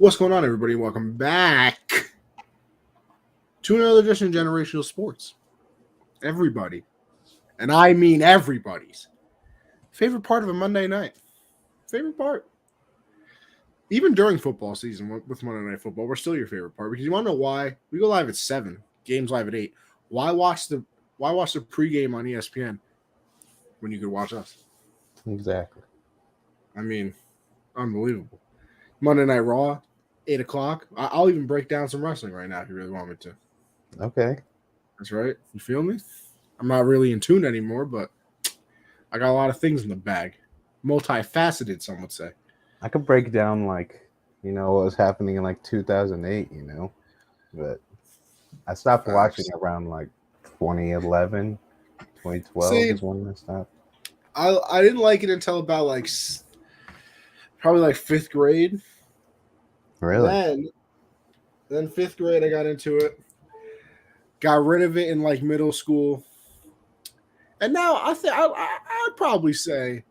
What's going on, everybody? Welcome back to another edition of Generational Sports. Everybody, and I mean everybody's favorite part of a Monday night. Favorite part. Even during football season with Monday Night Football, we're still your favorite part because you want to know why? We go live at 7, games live at 8. Why watch the pregame on ESPN when you could watch us? Exactly. I mean, unbelievable. Monday Night Raw, 8 o'clock. I'll even break down some wrestling right now if you really want me to. Okay. That's right. You feel me? I'm not really in tune anymore, but I got a lot of things in the bag. Multifaceted, some would say. I could break down, what was happening in, 2008, But I stopped watching around, 2011, 2012 is when I stopped. I didn't like it until about, probably, 5th grade. Really? Then 5th grade, I got into it. Got rid of it in, middle school. And now I'd probably say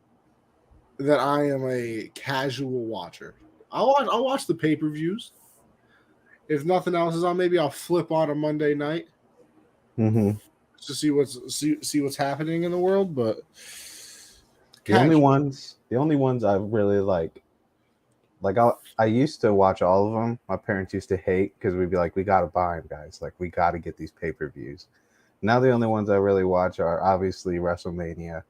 that I am a casual watcher. I'll watch the pay-per-views. If nothing else is on, maybe I'll flip on a Monday night Mm-hmm. to see what's happening in the world. But the only ones I really like I used to watch all of them. My parents used to hate because we'd be like, we got to buy them, guys. We got to get these pay-per-views. Now the only ones I really watch are obviously WrestleMania.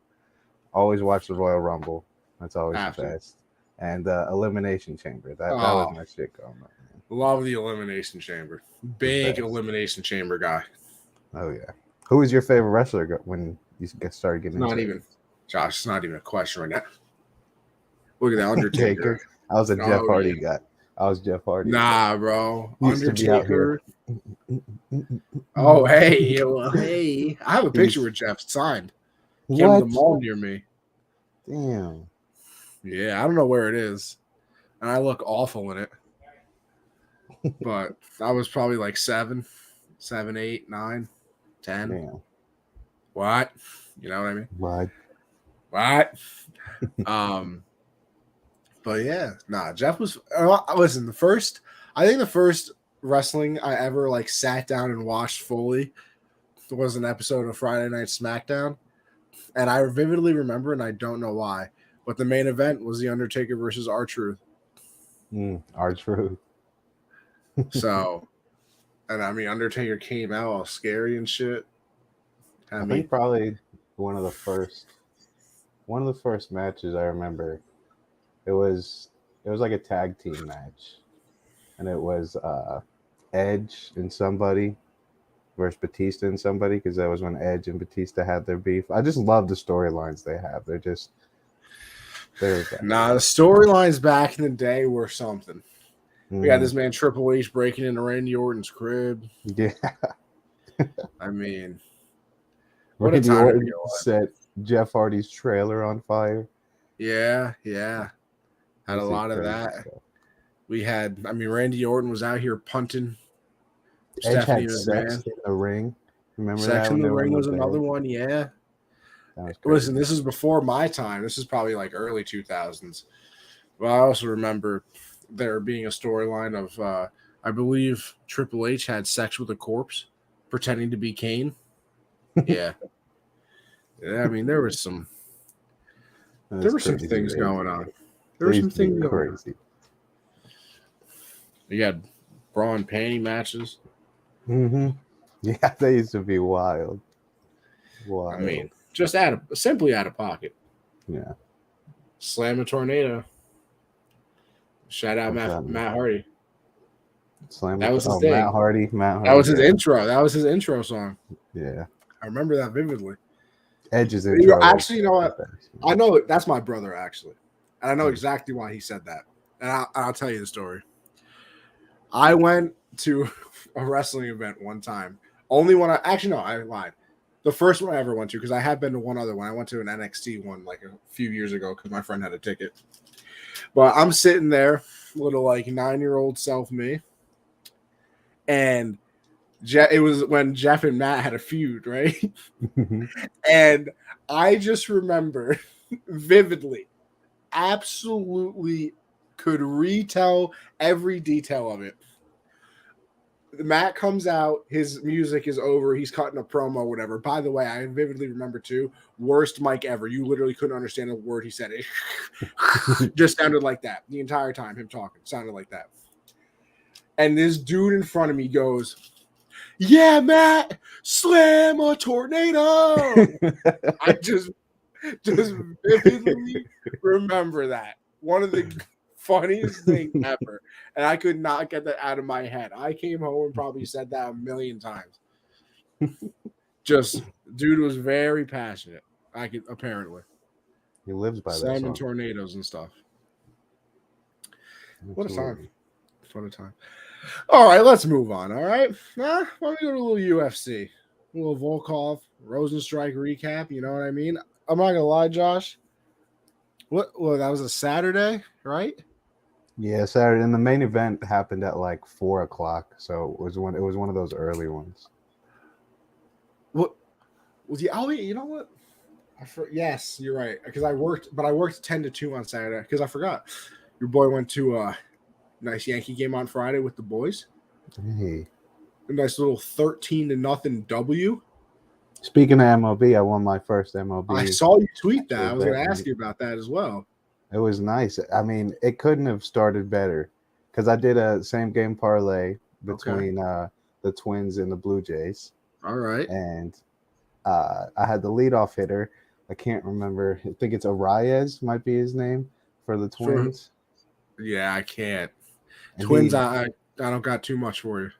Always watch the Royal Rumble. That's always the best. And Elimination Chamber. That was my shit going on. Love the Elimination Chamber. Big Elimination Chamber guy. Oh, yeah. Who was your favorite wrestler when you started getting into it? Josh, it's not even a question right now. Look at that Undertaker. I was a Jeff Hardy guy. I was Jeff Hardy. Nah, bro. Undertaker. Oh, hey. Well, hey. I have a picture with Jeff signed. Came to the mall near me. Damn. Yeah, I don't know where it is. And I look awful in it. But I was probably 7, 8, 9, 10. Damn. What? You know what I mean? What? But yeah, Jeff was. Listen, I think the first wrestling I ever sat down and watched fully was an episode of Friday Night SmackDown, and I vividly remember, and I don't know why, but the main event was the Undertaker versus R-Truth. R-Truth. So, and I mean, Undertaker came out all scary and shit. I think probably one of the first matches I remember. It was like a tag team match, and it was Edge and somebody versus Batista and somebody, because that was when Edge and Batista had their beef. I just love the storylines they have. They're the storylines back in the day were something. We had this man Triple H breaking into Randy Orton's crib. Yeah. I mean, Randy Orton set Jeff Hardy's trailer on fire. Yeah. Had a lot of that. Stuff. We had, Randy Orton was out here punting. Edge had sex in the ring. Remember sex in the ring was another one, yeah. Listen, this is before my time. This is probably early 2000s. But I also remember there being a storyline of, I believe Triple H had sex with a corpse, pretending to be Kane. Yeah. Yeah, there was some things going on. There were some things crazy. You had bra and panty matches. Mm-hmm. Yeah, they used to be wild. Just simply out of pocket. Yeah. Slam a tornado. Shout out Matt Hardy. That was his thing. Matt Hardy. That was his intro. That was his intro song. Yeah. I remember that vividly. Edge's intro. Actually, you know what? I know that's my brother, actually. And I know exactly why he said that. And I'll tell you the story. I went to a wrestling event one time. Only one I lied. The first one I ever went to, because I have been to one other one. I went to an NXT one a few years ago because my friend had a ticket. But I'm sitting there, little 9-year-old self me. And it was when Jeff and Matt had a feud, right? And I just remember vividly, absolutely could retell every detail of it. Matt comes out, his music is over, he's cutting a promo, whatever. By the way, I vividly remember too, worst mic ever. You literally couldn't understand a word he said. It just sounded like that the entire time, him talking. Sounded like that. And this dude in front of me goes, "Yeah, Matt, slam a tornado." I just vividly remember that. One of the funniest things ever. And I could not get that out of my head. I came home and probably said that a million times. Just, dude was very passionate. Apparently. He lives by that Slamming song. tornadoes and stuff. Absolutely. What a time. What a time. All right, let's move on. All right. Why don't we go to a little UFC? A little Volkov, Rosenstrike recap. You know what I mean? I'm not going to lie, Josh. Well, that was a Saturday, right? Yeah, Saturday, and the main event happened at like 4:00, so it was one of those early ones. What was you? Oh, you know what? Yes, you're right. Because I worked 10 to 2 on Saturday. Because I forgot, your boy went to a nice Yankee game on Friday with the boys. Hey, A nice little 13-0 W. Speaking of MLB, I won my first MLB. I saw you tweet that. I was going to ask you about that as well. It was nice. I mean, it couldn't have started better because I did a same game parlay between the Twins and the Blue Jays. All right. And I had the leadoff hitter. I can't remember. I think it's Arias might be his name for the Twins. Yeah, I can't. And Twins, I don't got too much for you.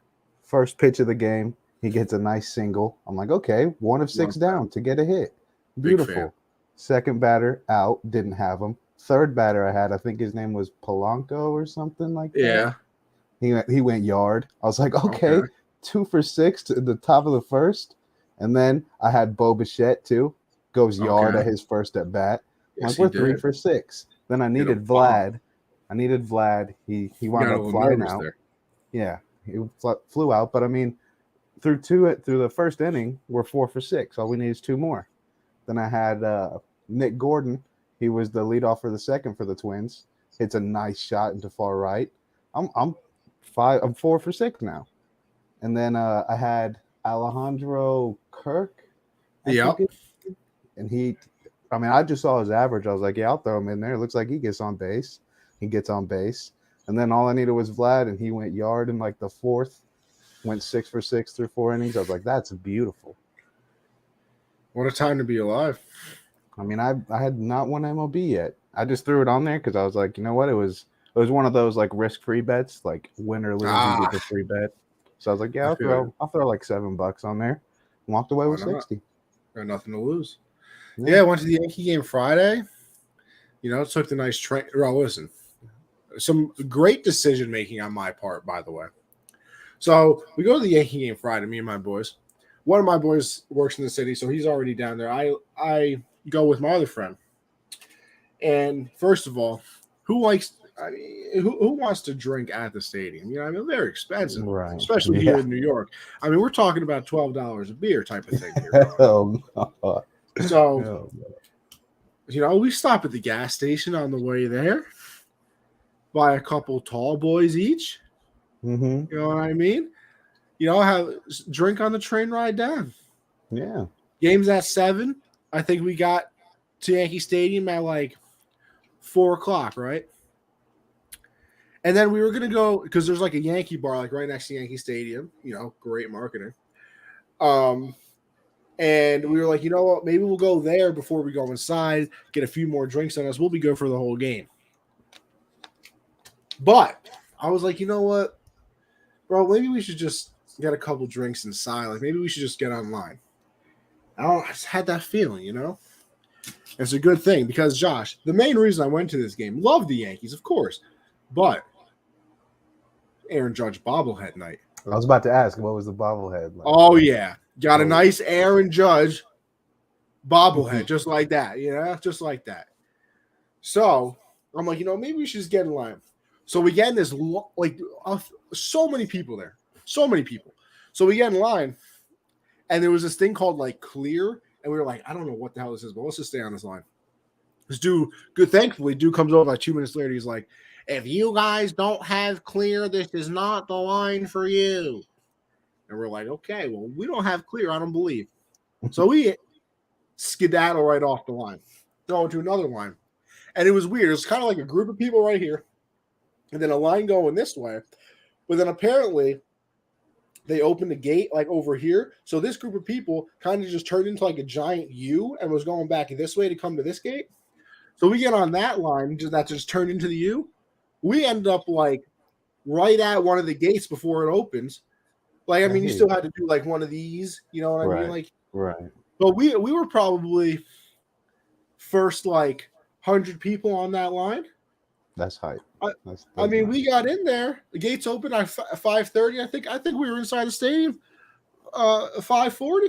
First pitch of the game, he gets a nice single. I'm like, okay, 1 of 6 down to get a hit. Beautiful. Second batter out, didn't have him. Third batter I had, I think his name was Polanco or something like that. Yeah. He went yard. I was like, okay. 2 for 6 to the top of the first. And then I had Bo Bichette too. Goes yard at his first at bat. Yes, we're 3 for 6. Then I needed Vlad. He wound up flying out. There. Yeah, he flew out. But I mean, through the first inning, we're 4 for 6. All we need is 2 more. Then I had Nick Gordon. He was the leadoff for the second for the Twins. Hits a nice shot into far right. I'm 4 for 6 now. And then I had Alejandro Kirk. Yep. And I just saw his average. I was like, yeah, I'll throw him in there. It looks like he gets on base. He gets on base. And then all I needed was Vlad, and he went yard in like the 4th. Went 6 for 6 through 4 innings. I was like, that's beautiful. What a time to be alive. I mean, I had not won MLB yet. I just threw it on there because I was like, you know what? It was one of those like risk-free bets, like win or lose, you get the free bet. So I was like, yeah, I'll throw like $7 on there. Walked away with 60. Got nothing to lose. Yeah, I went to the Yankee game Friday. Took the nice train. Well, listen, some great decision making on my part, by the way. So we go to the Yankee game Friday, me and my boys. One of my boys works in the city, so he's already down there. I go with my other friend. And first of all, who wants to drink at the stadium? They're expensive, right? Especially here in New York. I mean, we're talking about $12 a beer type of thing here. So, we stop at the gas station on the way there, buy a couple tall boys each. Mm-hmm. You know what I mean? Have drink on the train ride down. Yeah. Game's at 7. I think we got to Yankee Stadium at like 4:00, right? And then we were gonna go because there's like a Yankee bar like right next to Yankee Stadium. Great marketing. And we were like, you know what? Maybe we'll go there before we go inside, get a few more drinks on us. We'll be good for the whole game. But I was like, you know what, bro? Maybe we should just get a couple drinks inside. Like maybe we should just get online. I just had that feeling, It's a good thing because, Josh, the main reason I went to this game, love the Yankees, of course, but Aaron Judge bobblehead night. I was about to ask, what was the bobblehead like? Oh, yeah. Got a nice Aaron Judge bobblehead, just like that, just like that. So I'm like, maybe we should just get in line. So we get in this, so many people there. So many people. So we get in line, and there was this thing called, clear, and we were like, I don't know what the hell this is, but let's just stay on this line. This dude, thankfully, comes over like 2 minutes later. He's like, if you guys don't have clear, this is not the line for you. And we're like, okay, well, we don't have clear. I don't believe. So we skedaddle right off the line, go into another line. And it was weird. It was kind of like a group of people right here, and then a line going this way. But then apparently they opened the gate like over here. So this group of people kind of just turned into like a giant U and was going back this way to come to this gate. So we get on that line that just turned into the U. We end up like right at one of the gates before it opens. Like, I mean, you still had to do like one of these, you know what I mean? Like, right. But we were probably first like 100 people on that line. That's hype. I mean, we got in there. The gates open at 5:30. I think we were inside the stadium 5:40.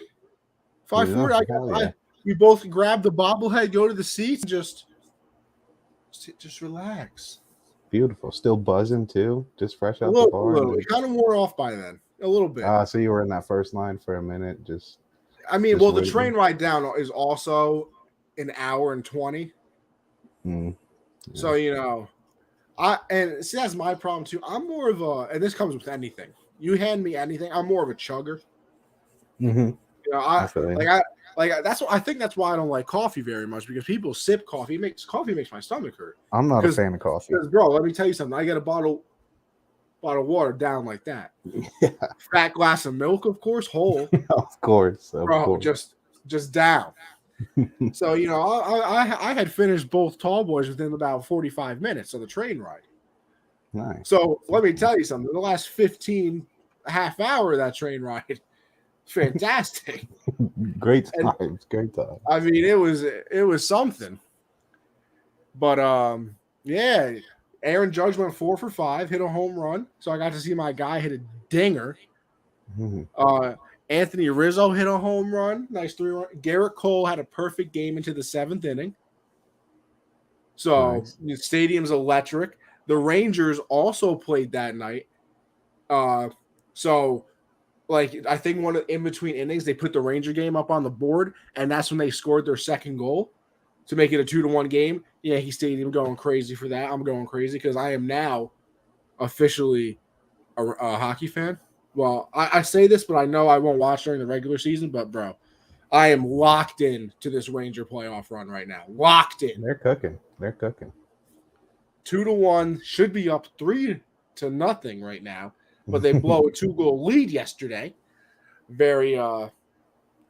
5:40. We both grabbed the bobblehead, go to the seats, and just relax. Beautiful. Still buzzing too. Just fresh out the bar. A little. It kind of wore off by then. A little bit. So you were in that first line for a minute. The train ride down is also an hour and 20. Yeah. So, that's my problem too. I'm more of and this comes with anything. You hand me anything, I'm more of a chugger. Mm-hmm. That's why I don't like coffee very much, because people sip coffee. Coffee makes my stomach hurt. I'm not a fan of coffee. Because, bro, let me tell you something. I get a bottle of water down like that. Yeah. Fat glass of milk, of course, whole. Of course. Just down. So, I had finished both tall boys within about 45 minutes of the train ride. Nice. So let me tell you something. The last 15 half hour of that train ride, fantastic. Great times. Great time. I mean, it was something. But yeah, Aaron Judge went 4 for 5, hit a home run. So I got to see my guy hit a dinger. Mm-hmm. Anthony Rizzo hit a home run. Nice 3-run. Garrett Cole had a perfect game into the 7th inning. So nice. The stadium's electric. The Rangers also played that night. So like I think in between innings, they put the Ranger game up on the board, and that's when they scored their second goal to make it a 2-1 game. Yankee Stadium going crazy for that. I'm going crazy because I am now officially a hockey fan. Well, I say this, but I know I won't watch during the regular season. But, bro, I am locked in to this Ranger playoff run right now. Locked in. They're cooking. 2-1, should be up 3-0 right now. But they blow a 2-goal lead yesterday. Very,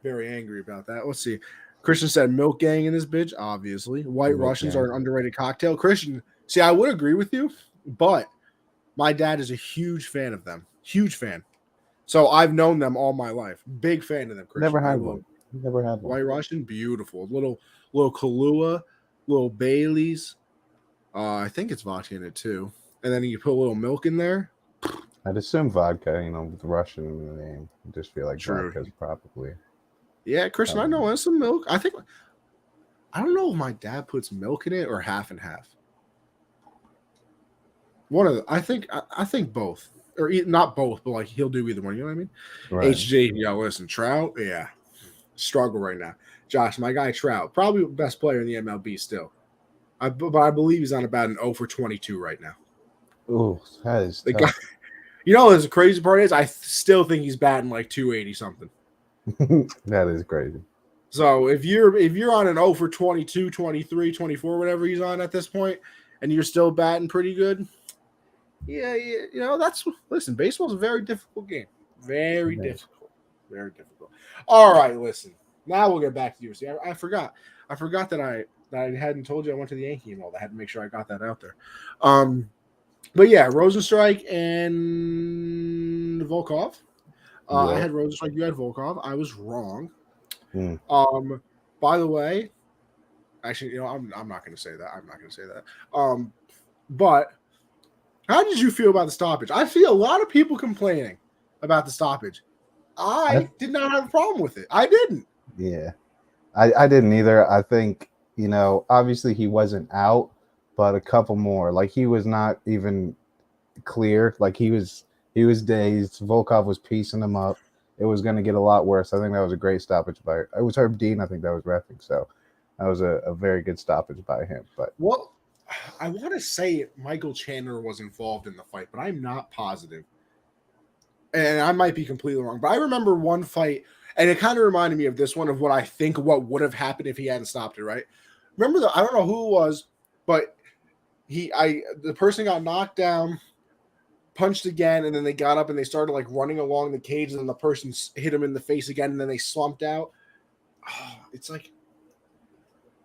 very angry about that. Let's see. Christian said milk gang in this bitch, obviously. White Russians are an underrated cocktail. Christian, see, I would agree with you, but my dad is a huge fan of them. Huge fan. So I've known them all my life. Big fan of them, Christian. Never had one. White Russian, beautiful. Little Kahlua, little Baileys. I think it's vodka in it too. And then you put a little milk in there. I'd assume vodka, with Russian in the name. I just feel like vodka's probably. Yeah, Christian, I know some milk. I don't know if my dad puts milk in it or half and half. I think both. Or not both, but like he'll do either one. You know what I mean? Right. HG, listen, Trout, struggle right now. Josh, my guy Trout, probably the best player in the MLB still. But I believe he's on about an 0 for 22 right now. Oh, that is the guy. The crazy part is I still think he's batting like 280 something. That is crazy. So if you're on an 0 for 22, 23, 24, whatever he's on at this point, and you're still batting pretty good. Yeah, listen, baseball's a very difficult game. Very difficult. All right, listen. Now we'll get back to you. See, I forgot that I hadn't told you I went to the Yankee and all that. I had to make sure I got that out there. But yeah, Rosenstrike and Volkov. I had Rosenstrike, you had Volkov. I was wrong. By the way, actually, I'm not going to say that. But how did you feel about the stoppage? I see a lot of people complaining about the stoppage. I did not have a problem with it. I didn't. Yeah, I didn't either. I think, obviously he wasn't out, but a couple more. Like he was not even clear. Like he was dazed. Volkov was piecing him up. It was going to get a lot worse. I think that was a great stoppage by it was Herb Dean. I think that was reffing. So that was a very good stoppage by him. But I want to say Michael Chandler was involved in the fight, but I'm not positive. And I might be completely wrong, but I remember one fight, and it kind of reminded me of this one of what I think what would have happened if he hadn't stopped it. Right? Remember I don't know who it was, but the person got knocked down, punched again, and then they got up and they started like running along the cage, and then the person hit him in the face again, and then they slumped out. Oh, it's like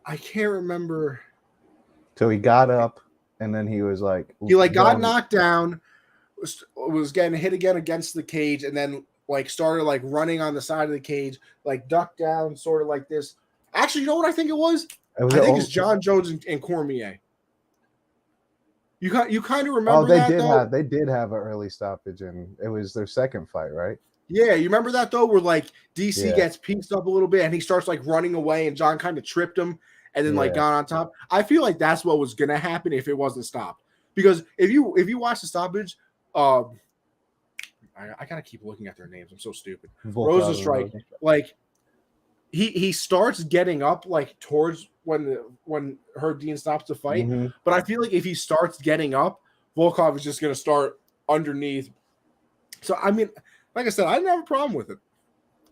I can't remember. So he got up, and then he was like, He like got knocked down, was getting hit again against the cage, and then like started like running on the side of the cage, like ducked down, sort of like this. Actually, you know what I think it was? I think it's John Jones and Cormier. You kind of remember that? They did have an early stoppage, and it was their second fight, right? Yeah, you remember that though, where like DC gets pieced up a little bit, and he starts like running away, and John kind of tripped him, and then like got on top. I feel like that's what was gonna happen if it wasn't stopped. Because if you watch the stoppage, I gotta keep looking at their names. I'm so stupid. Rosenstrike, like he starts getting up like towards when Herb Dean stops the fight, but I feel like if he starts getting up, Volkov is just gonna start underneath. So I mean, like I said, I didn't have a problem with it,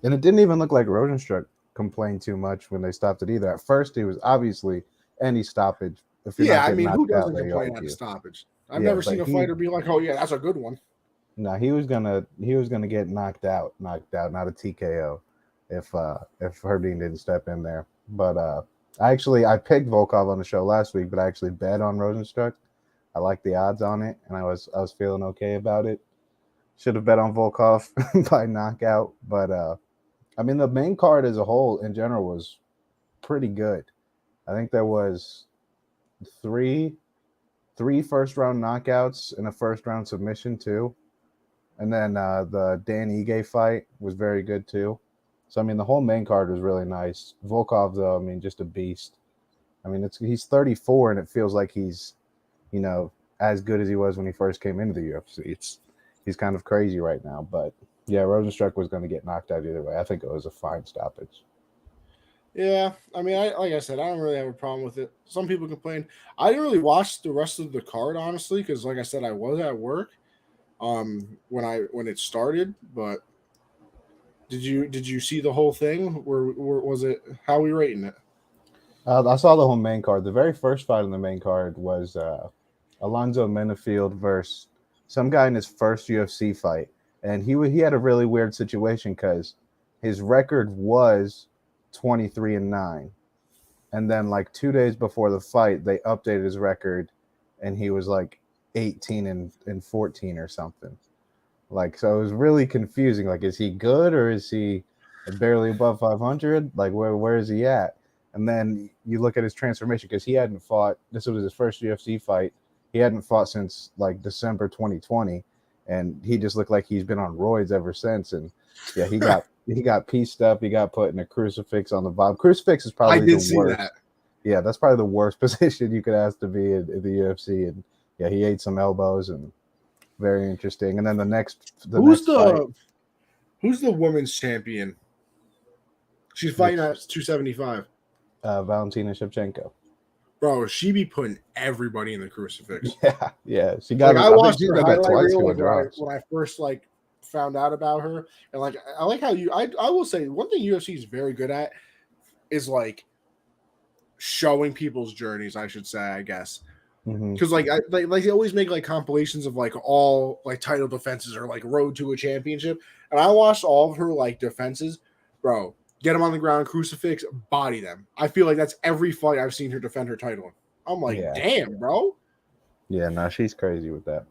and it didn't even look like Rosenstruck complained too much when they stopped it either. At first, he was obviously any stoppage. If you're I mean, who doesn't complain at a stoppage? I've never seen a fighter be like, "Oh yeah, that's a good one." No, he was gonna get knocked out, not a TKO, if Herb Dean didn't step in there. But I picked Volkov on the show last week, but I actually bet on Rosenstruck. I liked the odds on it, and I was feeling okay about it. Should have bet on Volkov by knockout, but I mean the main card as a whole in general was pretty good. I think there was three first round knockouts and a first round submission too. And then the Dan Ige fight was very good too. So I mean the whole main card was really nice. Volkov though, I mean just a beast. I mean he's 34 and it feels like he's, as good as he was when he first came into the UFC. He's kind of crazy right now, but yeah, Rosenstruck was going to get knocked out either way. I think it was a fine stoppage. Yeah, I mean, like I said, I don't really have a problem with it. Some people complain. I didn't really watch the rest of the card honestly, because like I said, I was at work when it started. But did you see the whole thing? Where was it? How are we rating it? I saw the whole main card. The very first fight on the main card was Alonzo Menafield versus some guy in his first UFC fight, and he had a really weird situation because his record was 23-9, and then like 2 days before the fight, they updated his record, and he was like 18-14 or something. Like so, it was really confusing. Like, is he good or is he barely above 500? Like, where is he at? And then you look at his transformation because he hadn't fought. This was his first UFC fight. He hadn't fought since like December 2020, and he just looked like he's been on roids ever since. And yeah, he got pieced up. He got put in a crucifix on the bottom. Crucifix is probably the worst. That. Yeah, that's probably the worst position you could ask to be in the UFC. And yeah, he ate some elbows and very interesting. And then who's the women's champion? She's fighting at 275. Valentina Shevchenko. Bro, she be putting everybody in the crucifix. Yeah. She got. I watched her highlight reel when I first like found out about her, and like I like how I will say one thing UFC is very good at is like showing people's journeys. I should say, I guess, because like they always make like compilations of like all like title defenses or like road to a championship, and I watched all of her like defenses, bro. Get them on the ground, crucifix, body them. I feel like that's every fight I've seen her defend her title. I'm like, damn, bro. Yeah, no, she's crazy with that.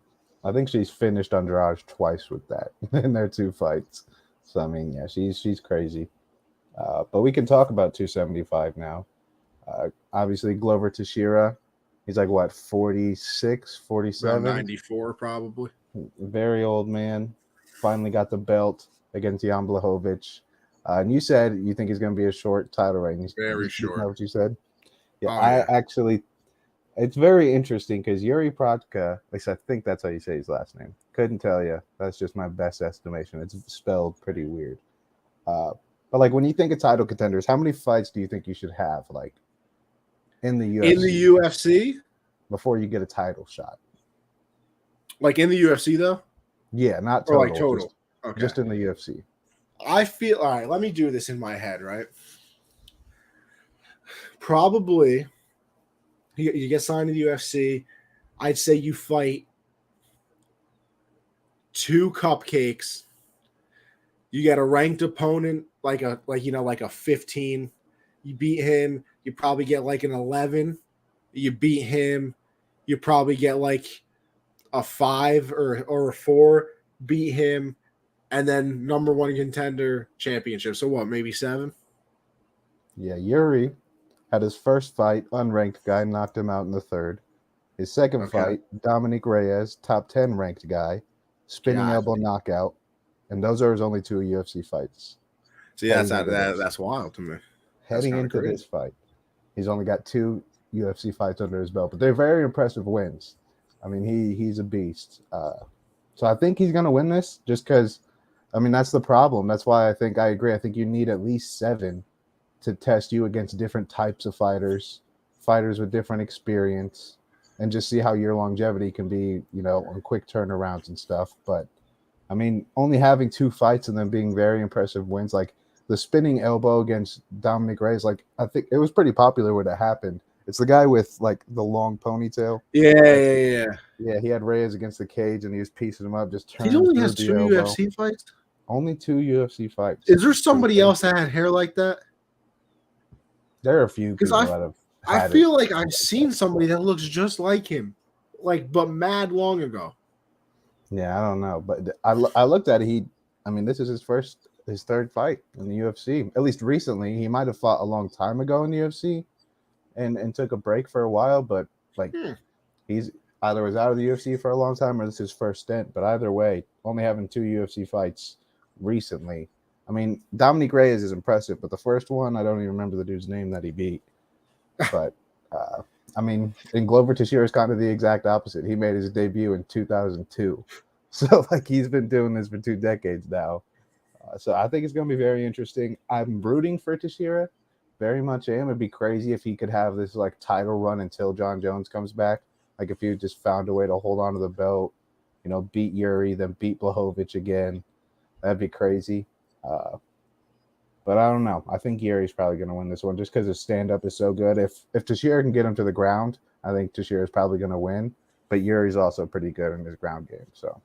I think she's finished Andrade twice with that in their 2 fights. So, I mean, yeah, she's crazy. But we can talk about 275 now. Obviously, Glover Teixeira, he's like, what, 46, 47? 94, probably. Very old man. Finally got the belt against Jan Blachowicz. And you said you think he's going to be a short title reign. Very short. You know what you said? Yeah, it's very interesting because Yuri Prochka, at least I think that's how you say his last name. Couldn't tell you. That's just my best estimation. It's spelled pretty weird. But like when you think of title contenders, how many fights do you think you should have like in the UFC? In the UFC? before you get a title shot. Like in the UFC though? Yeah, not Or total. like total. Okay. Just in the UFC. I feel all right. Let me do this in my head, right? Probably you get signed to the UFC. I'd say you fight 2 cupcakes. You get a ranked opponent like a 15. You beat him, you probably get like an 11. You beat him, you probably get like a 5 or a 4. Beat him, and then number 1 contender championship. So what? Maybe 7. Yeah, Yuri had his first fight, unranked guy, knocked him out in the 3rd. His second fight, Dominic Reyes, top 10 ranked guy, spinning elbow knockout, and those are his only 2 UFC fights. See, that's wild to me. Heading into this fight, he's only got 2 UFC fights under his belt, but they're very impressive wins. I mean, he's a beast. So I think he's going to win this just because, I mean, that's the problem. That's why I agree. I think you need at least 7 to test you against different types of fighters with different experience, and just see how your longevity can be, on quick turnarounds and stuff. But I mean, only having 2 fights and then being very impressive wins, like the spinning elbow against Dominic Reyes, like I think it was pretty popular when it happened. It's the guy with like the long ponytail. Yeah. He had Reyes against the cage and he was piecing him up. He only has 2 UFC fights. Only 2 UFC fights. Is there somebody else that had hair like that? There are a few people that have. I feel like I've seen somebody that looks just like him, but mad long ago. Yeah, I don't know, but I looked at it. This is his 3rd fight in the UFC. At least recently, he might have fought a long time ago in the UFC, and took a break for a while. But he's either was out of the UFC for a long time or this is his first stint. But either way, only having 2 UFC fights recently. I mean, Dominic Reyes is impressive, but the first one, I don't even remember the dude's name that he beat. But, and Glover Teixeira is kind of the exact opposite. He made his debut in 2002. So, he's been doing this for 2 decades now. So I think it's going to be very interesting. I'm rooting for Teixeira. Very much am. It'd be crazy if he could have this, title run until John Jones comes back. Like, if he just found a way to hold on to the belt, beat Yuri, then beat Blachowicz again. That'd be crazy. But I don't know. I think Yuri's probably going to win this one just because his stand-up is so good. If Teixeira can get him to the ground, I think Teixeira's probably going to win. But Yuri's also pretty good in his ground game. So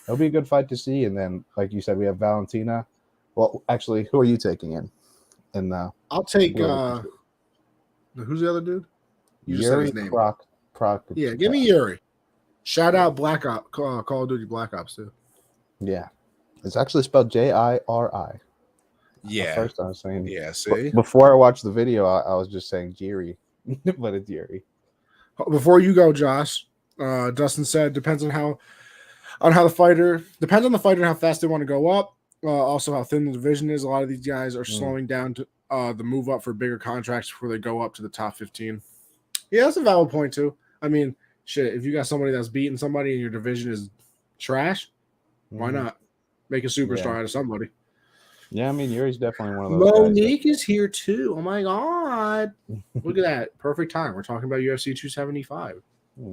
it'll be a good fight to see. And then, like you said, we have Valentina. Well, actually, who are you taking in? I'll take who's the other dude? You just Yuri said his name. Proc. Yeah, give me Yuri. Shout out Black Ops, Call of Duty Black Ops too. Yeah. It's actually spelled Jiri. Yeah. First I was saying. Yeah, see? Before I watched the video, I was just saying Jiri, but it's Yuri. Before you go, Josh, Dustin said depends on the fighter and how fast they want to go up. Also how thin the division is. A lot of these guys are slowing down to the move up for bigger contracts before they go up to the top 15. Yeah, that's a valid point too. I mean, shit, if you got somebody that's beating somebody and your division is trash, why not make a superstar out of somebody? Yeah, I mean, Yuri's definitely one of those Monique is here too. Oh my god. Look at that. Perfect time. We're talking about UFC 275.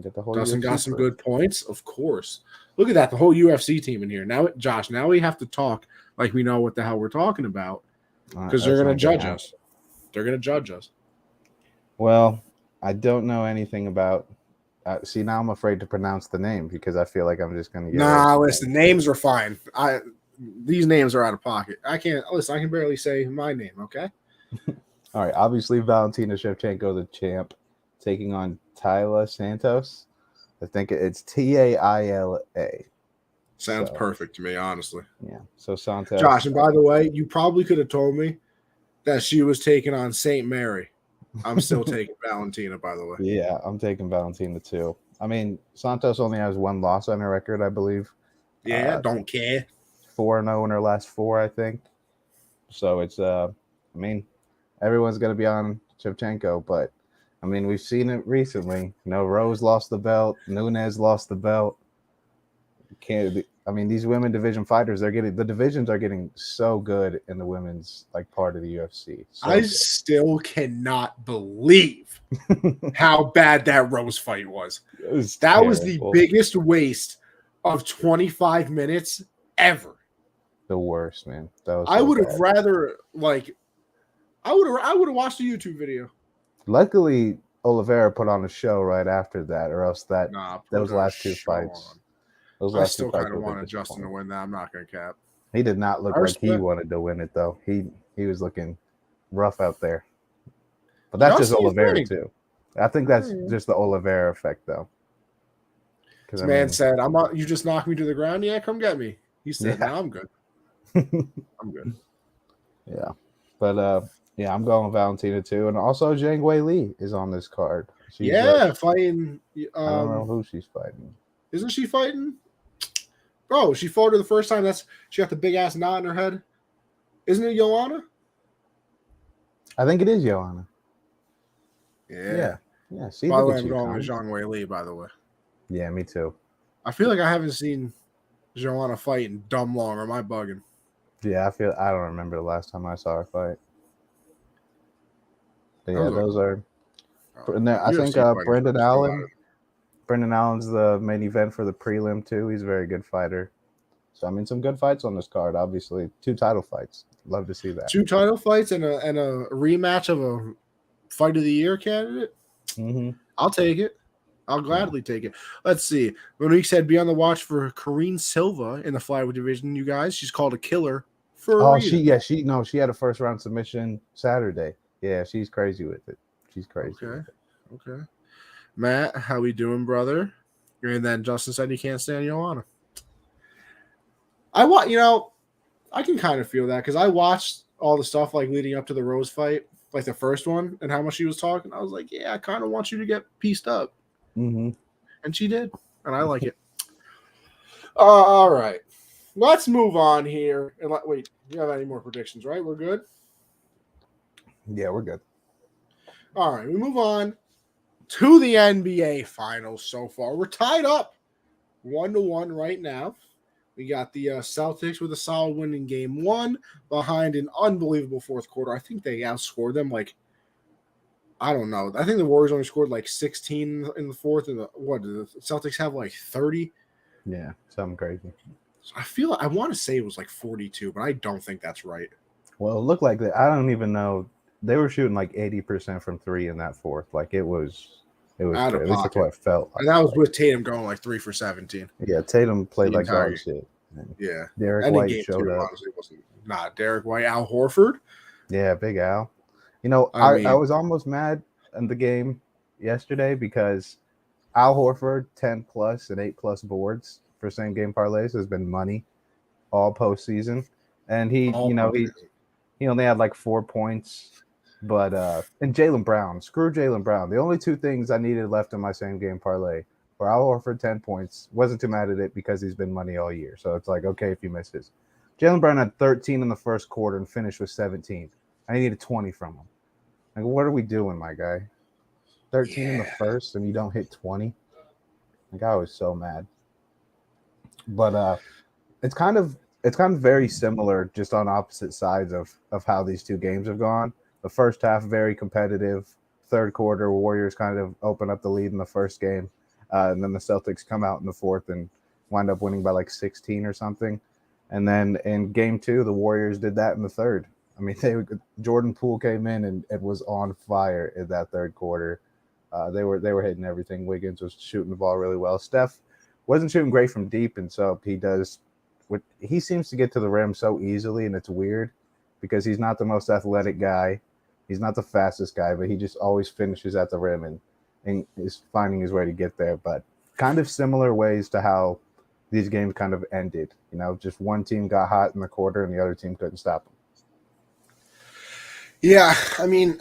Get the whole Dustin UFC got some good points, of course. Look at that. The whole UFC team in here. Now, Josh, now we have to talk like we know what the hell we're talking about because they're going to judge us. They're going to judge us. Well, I don't know anything about see, now I'm afraid to pronounce the name because I feel like I'm just going to get listen, names are fine. These names are out of pocket. I can barely say my name, okay? All right, obviously Valentina Shevchenko, the champ, taking on Taila Santos. I think it's Taila. Sounds perfect to me, honestly. Yeah. So Santos. Josh, and by the way, you probably could have told me that she was taking on St. Mary. I'm still taking Valentina, by the way. Yeah, I'm taking Valentina too. I mean, Santos only has 1 loss on her record, I believe. Yeah, don't care. 4-0 in her last 4, I think. So it's everyone's going to be on Shevchenko, but I mean, we've seen it recently. Rose lost the belt. Nunes lost the belt. can't. I mean, these women division fighters, the divisions are getting so good in the women's like part of the UFC. So I still cannot believe how bad that Rose fight was. That was the biggest waste of 25 minutes ever. The worst, man. That was. I would have rather I would have watched a YouTube video. Luckily, Oliveira put on a show right after that, or else those last two fights. I still kind of wanted Justin to win that. I'm not going to cap. He did not look like he wanted to win it, though. He was looking rough out there. But that's just Oliveira, too. I think that's just the Oliveira effect, though. This man said, you just knocked me to the ground? Yeah, come get me. He said, no, I'm good. I'm good. Yeah. But, yeah, I'm going Valentina, too. And also, Zhang Wei Li is on this card. Fighting. I don't know who she's fighting. Isn't she fighting? Bro, she fought her the first time. She got the big ass knot in her head. Isn't it Joanna? I think it is Joanna. Yeah. See, by the way, I'm going with Zhang Wei Li, by the way. Yeah, me too. I feel like I haven't seen Joanna fight in dumb long. Or am I bugging? Yeah, I don't remember the last time I saw her fight. But yeah, those are. I think Brendan Allen. Brendan Allen's the main event for the prelim too. He's a very good fighter. So I mean, some good fights on this card. Obviously, 2 title fights. Love to see that. 2 title fights and a rematch of a fight of the year candidate. Mm-hmm. I'll take it. I'll gladly take it. Let's see. Monique said, "Be on the watch for Karine Silva in the flyweight division." You guys, she's called a killer for. She had a first round submission Saturday. Yeah, she's crazy with it. She's crazy. Okay. Matt, how we doing, brother? And then Justin said he can't stand Joanna. I can kind of feel that because I watched all the stuff like leading up to the Rose fight, like the first one, and how much she was talking. I was like, yeah, I kind of want you to get pieced up. Mm-hmm. And she did, and I like it. All right. Let's move on here. And wait, you have any more predictions, right? We're good? Yeah, we're good. All right, we move on to the NBA Finals so far. We're tied up 1-1 right now. We got the Celtics with a solid win in game 1 behind an unbelievable fourth quarter. I think they outscored them I don't know. I think the Warriors only scored 16 in the fourth. And what did the Celtics have 30? Yeah, something crazy. So I want to say it was 42, but I don't think that's right. Well, it looked like that. I don't even know. They were shooting 80% from 3 in that fourth. It was out of at least that's what it felt like. And that was with Tatum going 3 for 17. Yeah, Tatum played like dog shit. Yeah. Derek White showed up. Honestly, wasn't not Derek White, Al Horford. Yeah, Big Al. I was almost mad in the game yesterday because Al Horford 10+ and 8+ boards for same game parlays has been money all postseason, and he only had 4 points. But and Jaylen Brown, screw Jaylen Brown. The only 2 things I needed left in my same game parlay were Al Horford 10 points. Wasn't too mad at it because he's been money all year. So it's okay if you miss his. Jaylen Brown had 13 in the first quarter and finished with 17. I needed 20 from him. What are we doing, my guy? 13 in the first and you don't hit 20. I was so mad. But it's kind of very similar, just on opposite sides of how these 2 games have gone. The first half, very competitive. Third quarter, Warriors kind of open up the lead in the first game. And then the Celtics come out in the fourth and wind up winning by 16 or something. And then in game 2, the Warriors did that in the third. I mean, Jordan Poole came in and was on fire in that third quarter. They were hitting everything. Wiggins was shooting the ball really well. Steph wasn't shooting great from deep, and so he seems to get to the rim so easily, and it's weird because he's not the most athletic guy. He's not the fastest guy, but he just always finishes at the rim and is finding his way to get there. But kind of similar ways to how these games kind of ended. Just one team got hot in the quarter and the other team couldn't stop them. Yeah, I mean,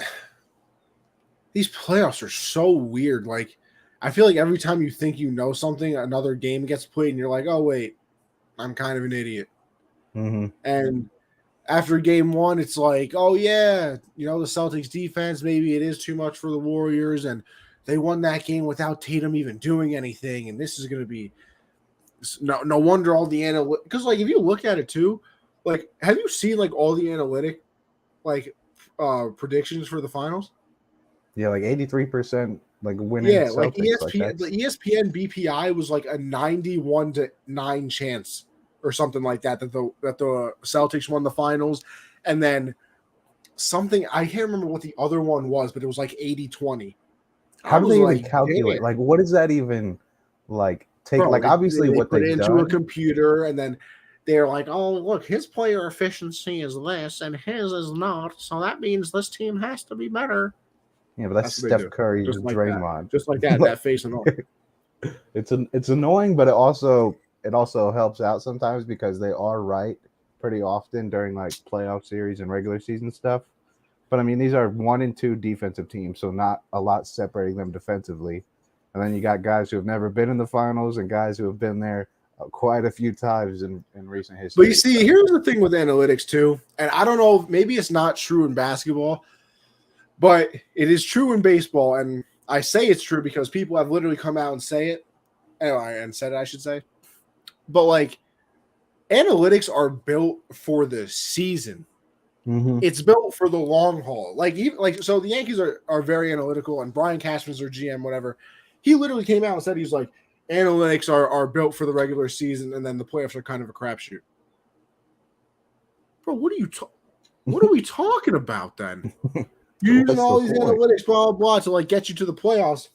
these playoffs are so weird. I feel like every time you think you know something, another game gets played and you're like, oh, wait, I'm kind of an idiot. Mm-hmm. And after game 1, it's oh, yeah, the Celtics defense, maybe it is too much for the Warriors, and they won that game without Tatum even doing anything, and this is going to be no wonder all the analytics. Because like if you look at it too, like have you seen like all the analytic like predictions for the finals? Yeah, like 83% like winning Yeah, like Celtics. Like ESPN, the that's ESPN BPI was like a 91-9 chance or something like that the Celtics won the finals, and then something I can't remember what the other one was, but it was like 80-20. I how do was they even like, calculate? damn, Like, what does that even like take? bro. Like, obviously, They what put it they've into a done. computer, and then they're like, oh, look, his player efficiency is this, and his is not. So that means this team has to be better. Yeah, but that's That's what they Steph do, Curry's just like that, Draymond. just like that. Like, That face and all. it's annoying, but it also helps out sometimes because they are right pretty often during like playoff series and regular season stuff. But I mean, these are 1 and 2 defensive teams, so not a lot separating them defensively. And then you got guys who have never been in the finals and guys who have been there quite a few times in recent But you history. see, So, here's the thing with analytics too, and I don't know, maybe it's not true in basketball, but it is true in baseball. And I say it's true because people have literally come out and said it, I should say. But like analytics are built for the season. mm-hmm. It's built for the long haul. Like even like so the Yankees are very analytical, and Brian Cashman's their GM, whatever. He literally came out and said he's like analytics are built for the regular season, and then the playoffs are kind of a crapshoot. Bro, what are we talking about then? You're using What's the all these point? analytics, blah blah blah, to like get you to the playoffs,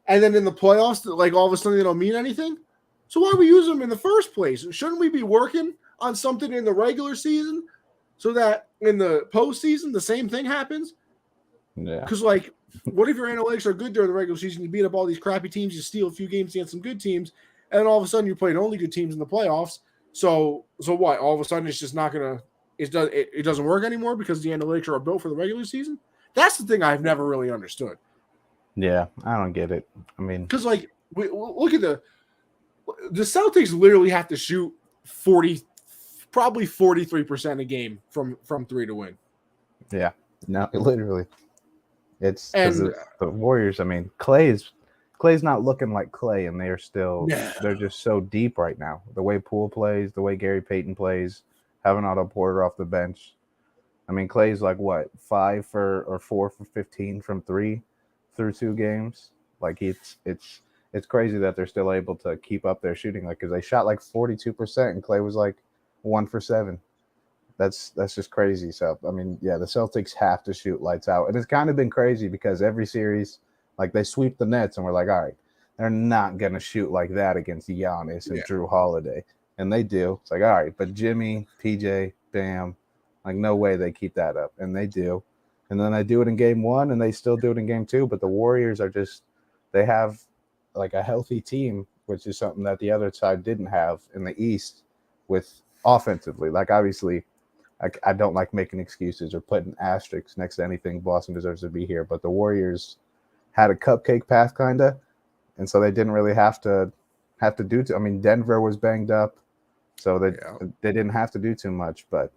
and then in the playoffs, like all of a sudden they don't mean anything. So why are we using them in the first place? Shouldn't we be working on something in the regular season so that in the postseason the same thing happens? Yeah. Because like, what if your analytics are good during the regular season? You beat up all these crappy teams, you steal a few games against some good teams, and then all of a sudden you're playing only good teams in the playoffs. So what? All of a sudden it's just not gonna it doesn't work anymore because the analytics are built for the regular season. That's the thing I've never really understood. Yeah, I don't get it. I mean, Because like, look at the Celtics literally have to shoot 43% a game from three to win. yeah, no, literally, it's because And the Warriors. I mean, Clay's not looking like Clay, and they're just so deep right now. The way Poole plays, the way Gary Payton plays, having Otto Porter off the bench. I mean, Clay's like what 4 for 15 from 3 through 2 games. Like it's crazy that they're still able to keep up their shooting. Like because they shot like 42% and Clay was like 1 for 7. That's just crazy. So I mean, yeah, the Celtics have to shoot lights out, and it's kind of been crazy because every series, like they sweep the Nets, and we're like, all right, they're not gonna shoot like that against Giannis and Drew Holiday, and they do. It's like, all right, but Jimmy, PJ, Bam, like no way they keep that up, and they do. And then they do it in game 1, and they still do it in game 2. But the Warriors are just they have like a healthy team, which is something that the other side didn't have in the East with offensively. Like obviously I don't like making excuses or putting asterisks next to anything Boston deserves to be here, but the Warriors had a cupcake path kind of, and so they didn't really have to do too. I mean, Denver was banged up, so they didn't have to do too much. But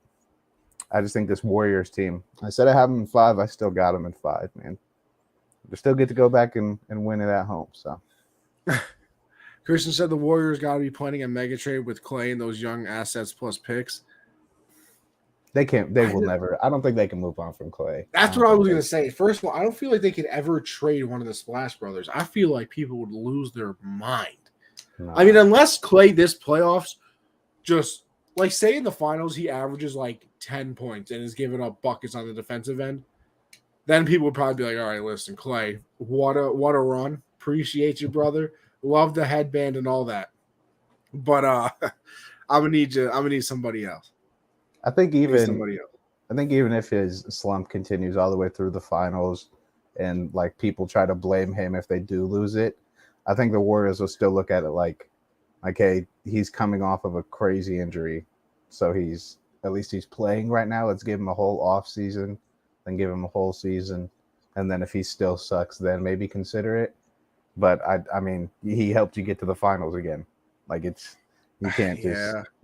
I just think this Warriors team. I said I have them in 5. I still got them in 5, man. They still get to go back and win it at home. So. Christian said the Warriors got to be planning a mega trade with Clay and those young assets plus picks. They can't. They will never. I don't think they can move on from Clay. That's what I was going to say. First of all, I don't feel like they could ever trade one of the Splash Brothers. I feel like people would lose their mind. No. I mean, unless Clay this playoffs, just like say in the finals he averages like 10 points and is giving up buckets on the defensive end, then people would probably be like, all right, listen, Clay, what a run. Appreciate you, brother. Love the headband and all that. But I'm gonna need you. I'm gonna need somebody else. I think even if his slump continues all the way through the finals, and like people try to blame him if they do lose it, I think the Warriors will still look at it like, hey, he's coming off of a crazy injury, so he's playing right now. Let's give him a whole off season, then give him a whole season, and then if he still sucks, then maybe consider it. But I mean, he helped you get to the finals again. Like you can't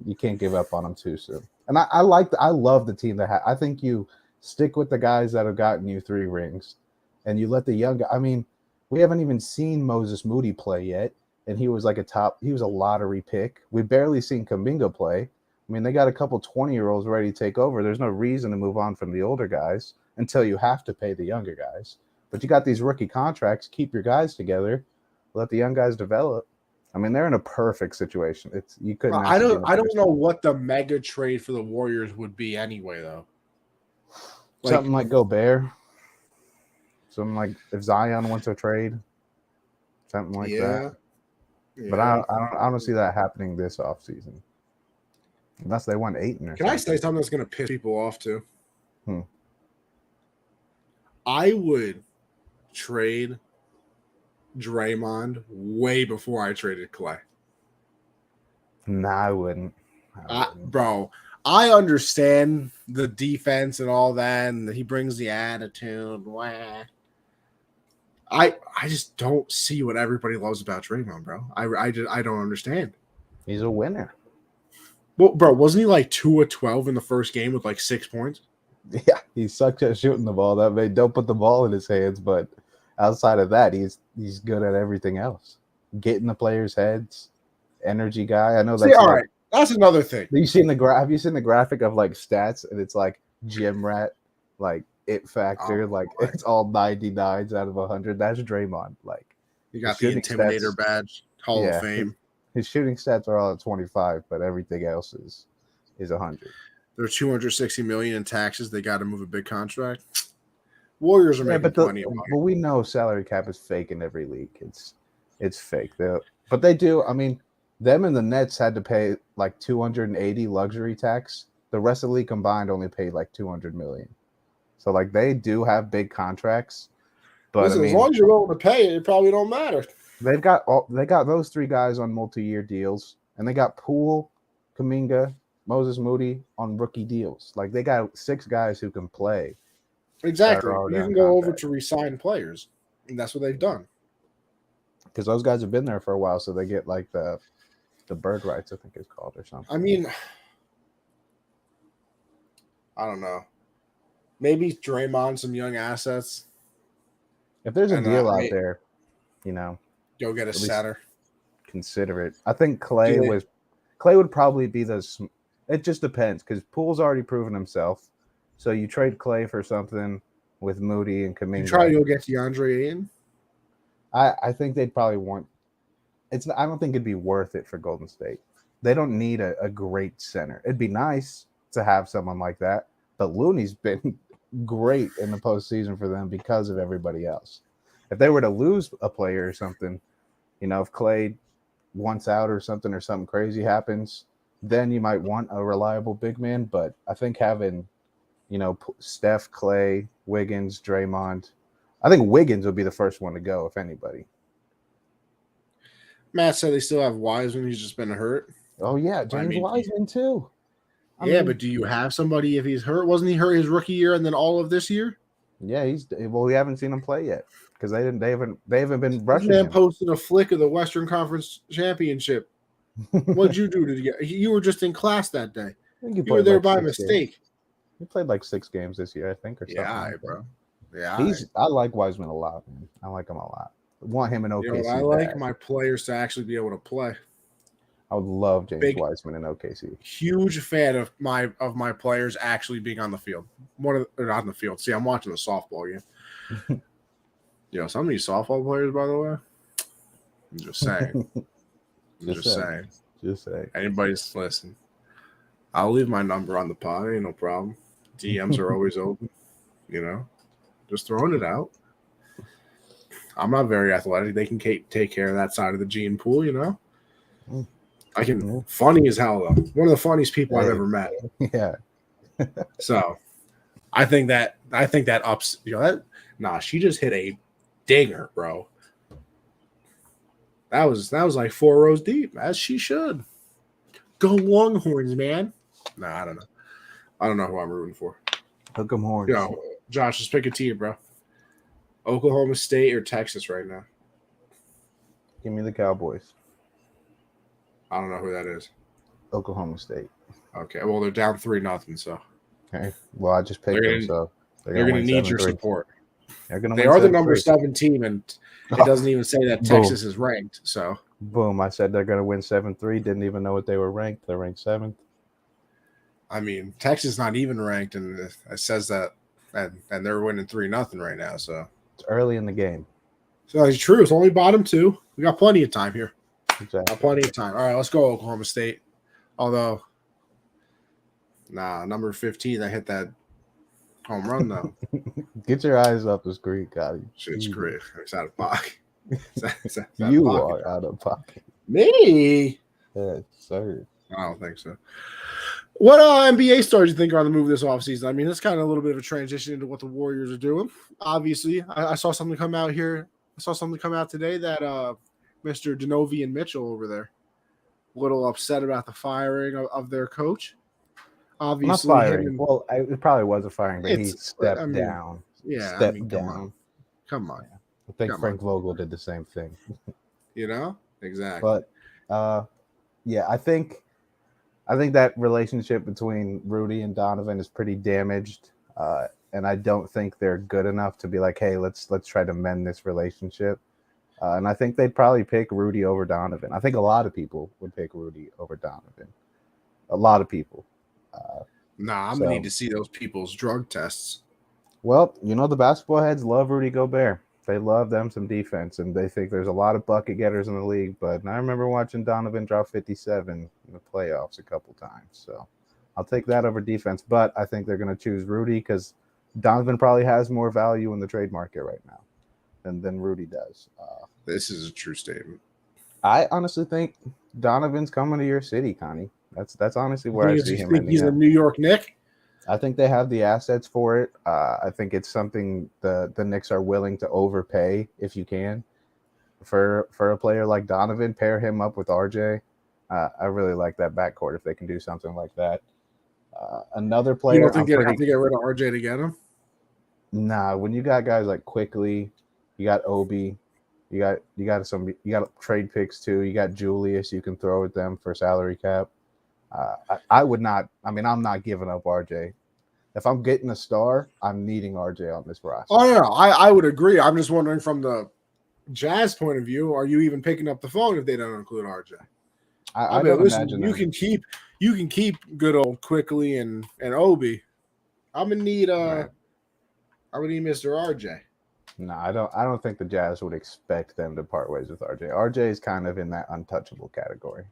you can't give up on him too soon. And I love the team that I think you stick with the guys that have gotten you 3 rings, and you let the young guy. I mean, we haven't even seen Moses Moody play yet, and he was like he was a lottery pick. We barely seen Kuminga play. I mean, they got a couple 20-year-olds ready to take over. There's no reason to move on from the older guys until you have to pay the younger guys. But you got these rookie contracts. Keep your guys together. Let the young guys develop. I mean, they're in a perfect situation. You couldn't. I don't know what the mega trade for the Warriors would be anyway, though. Something like Gobert. Something like if Zion wants to trade. Something like that. Yeah. But I don't see that happening this offseason. Unless they won 8 or Can I say something that's going to piss people off too? I would trade Draymond way before I traded Clay. Nah, I wouldn't. Bro, I understand the defense and all that, and he brings the attitude. Wah. I just don't see what everybody loves about Draymond, bro. I don't understand. He's a winner. Well, bro, wasn't he like 2 of 12 in the first game with like 6 points? Yeah, he sucks at shooting the ball. That way, don't put the ball in his hands. But outside of that, he's good at everything else. Getting the players' heads, energy guy. I know that's all right. That's another thing. Have you seen the graphic of like stats, and it's like gym rat, like it factor, it's all 99s out of 100. That's Draymond. Like you got the Intimidator badge, Hall of Fame. His shooting stats are all at 25, but everything else is 100. They're $260 million in taxes. They got to move a big contract. Warriors are making plenty of money. But we know salary cap is fake in every league. It's fake. But they do. I mean, them and the Nets had to pay like 280 luxury tax. The rest of the league combined only paid like 200 million. So like they do have big contracts. But listen, as long as you're willing to pay it, it probably don't matter. They got those 3 guys on multi-year deals, and they got Poole, Kuminga, Moses Moody on rookie deals. Like they got 6 guys who can play. Exactly. You can go over to re-sign players, and that's what they've done. Because those guys have been there for a while, so they get like the bird rights, I think it's called, or something. I mean, I don't know. Maybe Draymond some young assets. If there's a deal out there, go get a center. Consider it. I think Clay would probably be it just depends because Poole's already proven himself. So you trade Clay for something with Moody and Kuminga. You try to go get DeAndre Ayton? I think they'd probably want I don't think it'd be worth it for Golden State. They don't need a great center. It'd be nice to have someone like that, but Looney's been great in the postseason for them because of everybody else. If they were to lose a player or something, if Clay wants out or something crazy happens, then you might want a reliable big man. But I think having, Steph, Clay, Wiggins, Draymond, I think Wiggins would be the first one to go if anybody. Matt said they still have Wiseman. He's just been hurt. Oh, yeah. James Wiseman, too. I mean, but do you have somebody if he's hurt? Wasn't he hurt his rookie year and then all of this year? Yeah, we haven't seen him play yet because they haven't been rushing him. Posted a flick of the Western Conference Championship. What'd you do to get? You were just in class that day. You were there by mistake. He played like 6 games this year, I think, or something. Yeah, bro. Yeah, I like Wiseman a lot, man. I like him a lot. I want him in OKC. I like my players to actually be able to play. I would love James Wiseman in OKC. Huge fan of my players actually being on the field. Not on the field. See, I'm watching the softball game. Some of these softball players, by the way. I'm just saying. Just saying. Anybody's listening. I'll leave my number on the pod. Ain't no problem. DMs are always open. Just throwing it out. I'm not very athletic. They can take care of that side of the gene pool, I can. Funny as hell, though. One of the funniest people I've ever met. Yeah. So, I think that ups. She just hit a dinger, bro. That was like 4 rows deep, as she should. Go Longhorns, man. Nah, I don't know. I don't know who I'm rooting for. Hook 'em horns. Josh, just pick a team, bro. Oklahoma State or Texas right now? Give me the Cowboys. I don't know who that is. Oklahoma State. Okay, well, they're down 3-0, so. Okay, well, I just picked them, so. They're going to need your support. They are the number 7 team, and it doesn't even say that Texas is ranked, so. Boom! I said they're going to win 7-3. Didn't even know what they were ranked. They're ranked 7th. I mean, Texas not even ranked, and it says that, and they're winning 3-0 right now. So it's early in the game. So it's true. It's only bottom 2. We got plenty of time here. Exactly. Got plenty of time. All right, let's go Oklahoma State. Although, number 15, I hit that home run though. Get your eyes up the screen, Gotti. Shit's great. It's out of pocket. You are out of pocket. Me? Yes, sir. I don't think so. What NBA stars do you think are on the move this offseason? I mean, it's kind of a little bit of a transition into what the Warriors are doing. Obviously, I saw something come out here. I saw something come out today that Mr. Denovian Mitchell over there, a little upset about the firing of their coach. Obviously, not firing. Well, it probably was a firing, but he stepped down. Yeah, stepped down. Come on. Yeah. I think Frank Vogel did the same thing. Exactly. But yeah, I think that relationship between Rudy and Donovan is pretty damaged, and I don't think they're good enough to be like, hey, let's try to mend this relationship. And I think they'd probably pick Rudy over Donovan. I think a lot of people would pick Rudy over Donovan. A lot of people. I'm gonna need to see those people's drug tests. Well, the basketball heads love Rudy Gobert. They love them some defense, and they think there's a lot of bucket getters in the league. But I remember watching Donovan drop 57 in the playoffs a couple times. So I'll take that over defense. But I think they're going to choose Rudy because Donovan probably has more value in the trade market right now than Rudy does. This is a true statement. I honestly think Donovan's coming to your city, Connie. That's honestly where I see him. Think he's a New York Knick? I think they have the assets for it. I think it's something the Knicks are willing to overpay if you can for a player like Donovan. Pair him up with RJ. I really like that backcourt if they can do something like that. Another player. You don't think they have to get rid of RJ to get him? Nah, when you got guys like Quickly, you got Obi, you got trade picks too. You got Julius. You can throw at them for salary cap. I would not. I mean, I'm not giving up RJ. If I'm getting a star, I'm needing RJ on this roster. Oh no, I would agree. I'm just wondering from the Jazz point of view, are you even picking up the phone if they don't include RJ? I mean, listen, you can keep good old Quickly and Obi. I'm gonna need Mr. RJ. No, I don't think the Jazz would expect them to part ways with RJ. RJ is kind of in that untouchable category.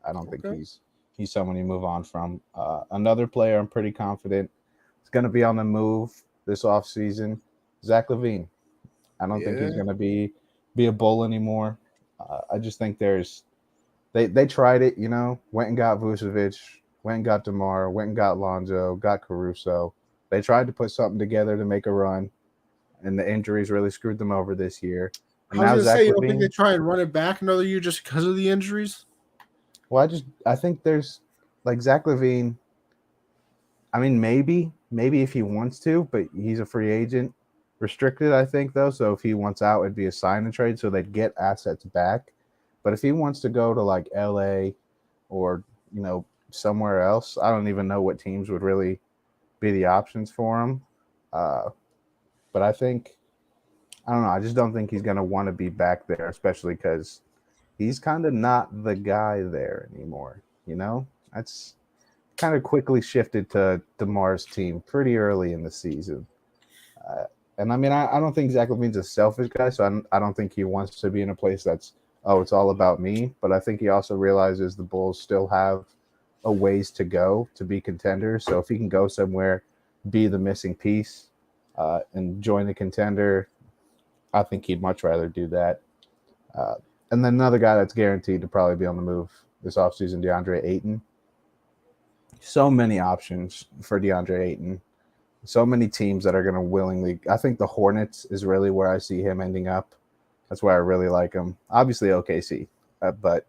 I don't think he's someone you move on from. Another player I'm pretty confident is going to be on the move this offseason, Zach LaVine. I don't think he's going to be a Bull anymore. I just think they tried it, went and got Vucevic, went and got DeMar, went and got Lonzo, got Caruso. They tried to put something together to make a run, and the injuries really screwed them over this year. And I was going to say, you don't think they try and run it back another year just because of the injuries? Well, I think there's like Zach LaVine. I mean, maybe if he wants to, but he's a free agent, restricted. I think though, so if he wants out, it'd be a sign and trade, so they'd get assets back. But if he wants to go to like LA or somewhere else, I don't even know what teams would really be the options for him. But I don't know. I just don't think he's gonna want to be back there, especially because he's kind of not the guy there anymore, That's kind of quickly shifted to DeMar's team pretty early in the season. And I mean, I don't think Zach LaVine's a selfish guy, so I don't think he wants to be in a place that's, it's all about me. But I think he also realizes the Bulls still have a ways to go to be contenders. So if he can go somewhere, be the missing piece, and join a contender, I think he'd much rather do that. And then another guy that's guaranteed to probably be on the move this offseason, DeAndre Ayton. So many options for DeAndre Ayton. So many teams that are going to willingly. I think the Hornets is really where I see him ending up. That's where I really like him. Obviously OKC, but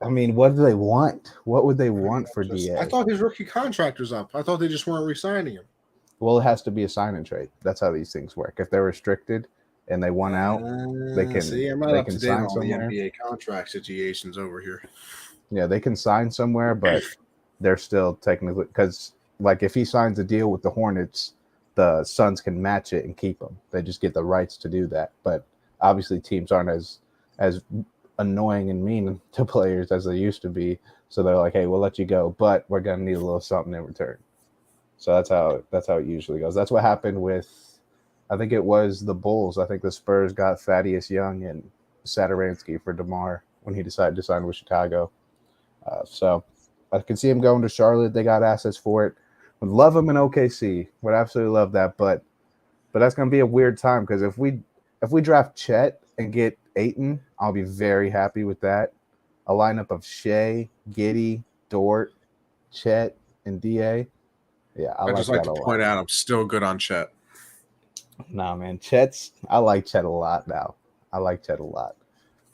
I mean, what do they want? What would they want for DA? I thought his rookie contract was up. I thought they just weren't re-signing him. Well, it has to be a sign and trade. That's how these things work. If they're restricted and they want out, they can I'm not they up can to date sign on the somewhere. NBA contract situations over here. Yeah, they can sign somewhere, but they're still technically, because like if he signs a deal with the Hornets, the Suns can match it and keep him. They just get the rights to do that. But obviously teams aren't as annoying and mean to players as they used to be. So they're like, hey, we'll let you go, but we're gonna need a little something in return. So that's how it usually goes. That's what happened with, I think it was the Bulls. I think the Spurs got Thaddeus Young and Satoransky for DeMar when he decided to sign with Chicago. So I can see him going to Charlotte. They got assets for it. Would love him in OKC. Would absolutely love that. But that's going to be a weird time because if we draft Chet and get Ayton, I'll be very happy with that. A lineup of Shea, Giddey, Dort, Chet, and Da. Yeah, I just like to point out I'm still good on Chet. Nah, man, I like Chet a lot now. I like Chet a lot.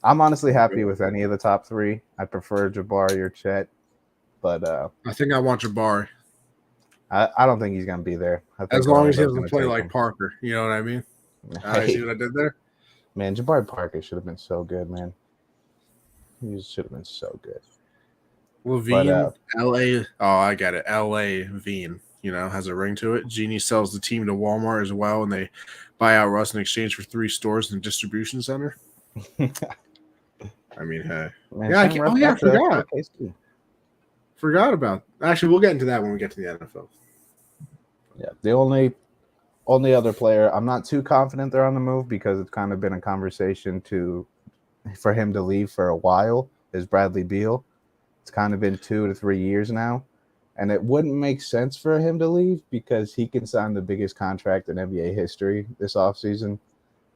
I'm honestly happy with any of the top three. I prefer Jabari or Chet, but I think I want Jabari. I don't think he's gonna be there. As long as he doesn't play like Parker, you know what I mean? Hey, see what I did there? Man, Jabari Parker should have been so good, man. He should have been so good. Levine, LA. Oh, I get it. LA Veen, has a ring to it. Genie sells the team to Walmart as well, and they buy out Russ in exchange for 3 stores and a distribution center. I mean, hey. Man, yeah, I forgot. Forgot about. Actually, we'll get into that when we get to the NFL. Yeah, the only other player I'm not too confident they're on the move because it's kind of been a conversation for him to leave for a while is Bradley Beal. It's kind of been 2 to 3 years now, and it wouldn't make sense for him to leave because he can sign the biggest contract in NBA history this offseason.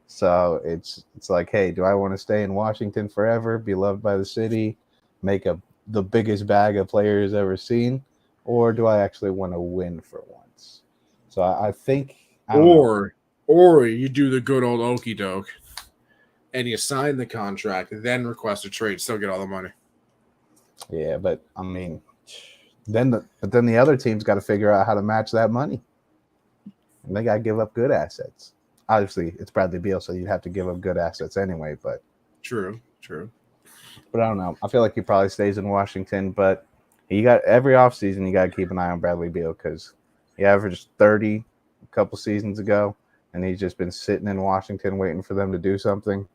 So it's like, hey, do I want to stay in Washington forever, be loved by the city, make the biggest bag a player has ever seen, or do I actually want to win for once? So I think or you do the good old okey doke and you sign the contract, then request a trade, still get all the money. Yeah, but I mean, then the other team's got to figure out how to match that money, and they got to give up good assets. Obviously, it's Bradley Beal, so you'd have to give up good assets anyway. But true. But I don't know. I feel like he probably stays in Washington. But you got every offseason, you got to keep an eye on Bradley Beal because he averaged 30 a couple seasons ago, and he's just been sitting in Washington waiting for them to do something.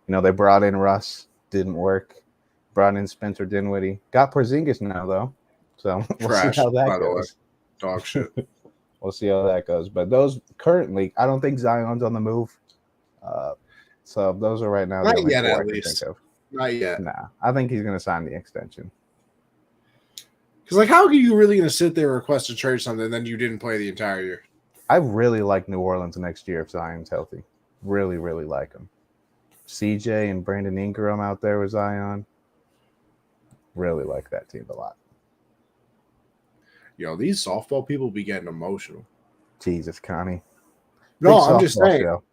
They brought in Russ, didn't work. Brought in Spencer Dinwiddie. Got Porzingis now, though. So we'll see how that goes. Dog shit. We'll see how that goes. But those currently, I don't think Zion's on the move. So those are right now Not the only yet, four at I can least. think of. Not yet. Nah, I think he's going to sign the extension. Because, how are you really going to sit there and request a trade something and then you didn't play the entire year? I really like New Orleans next year if Zion's healthy. Really, really like him. CJ and Brandon Ingram out there with Zion. Really like that team a lot. Yo, these softball people be getting emotional. Jesus, Connie. No, I'm just saying. Show.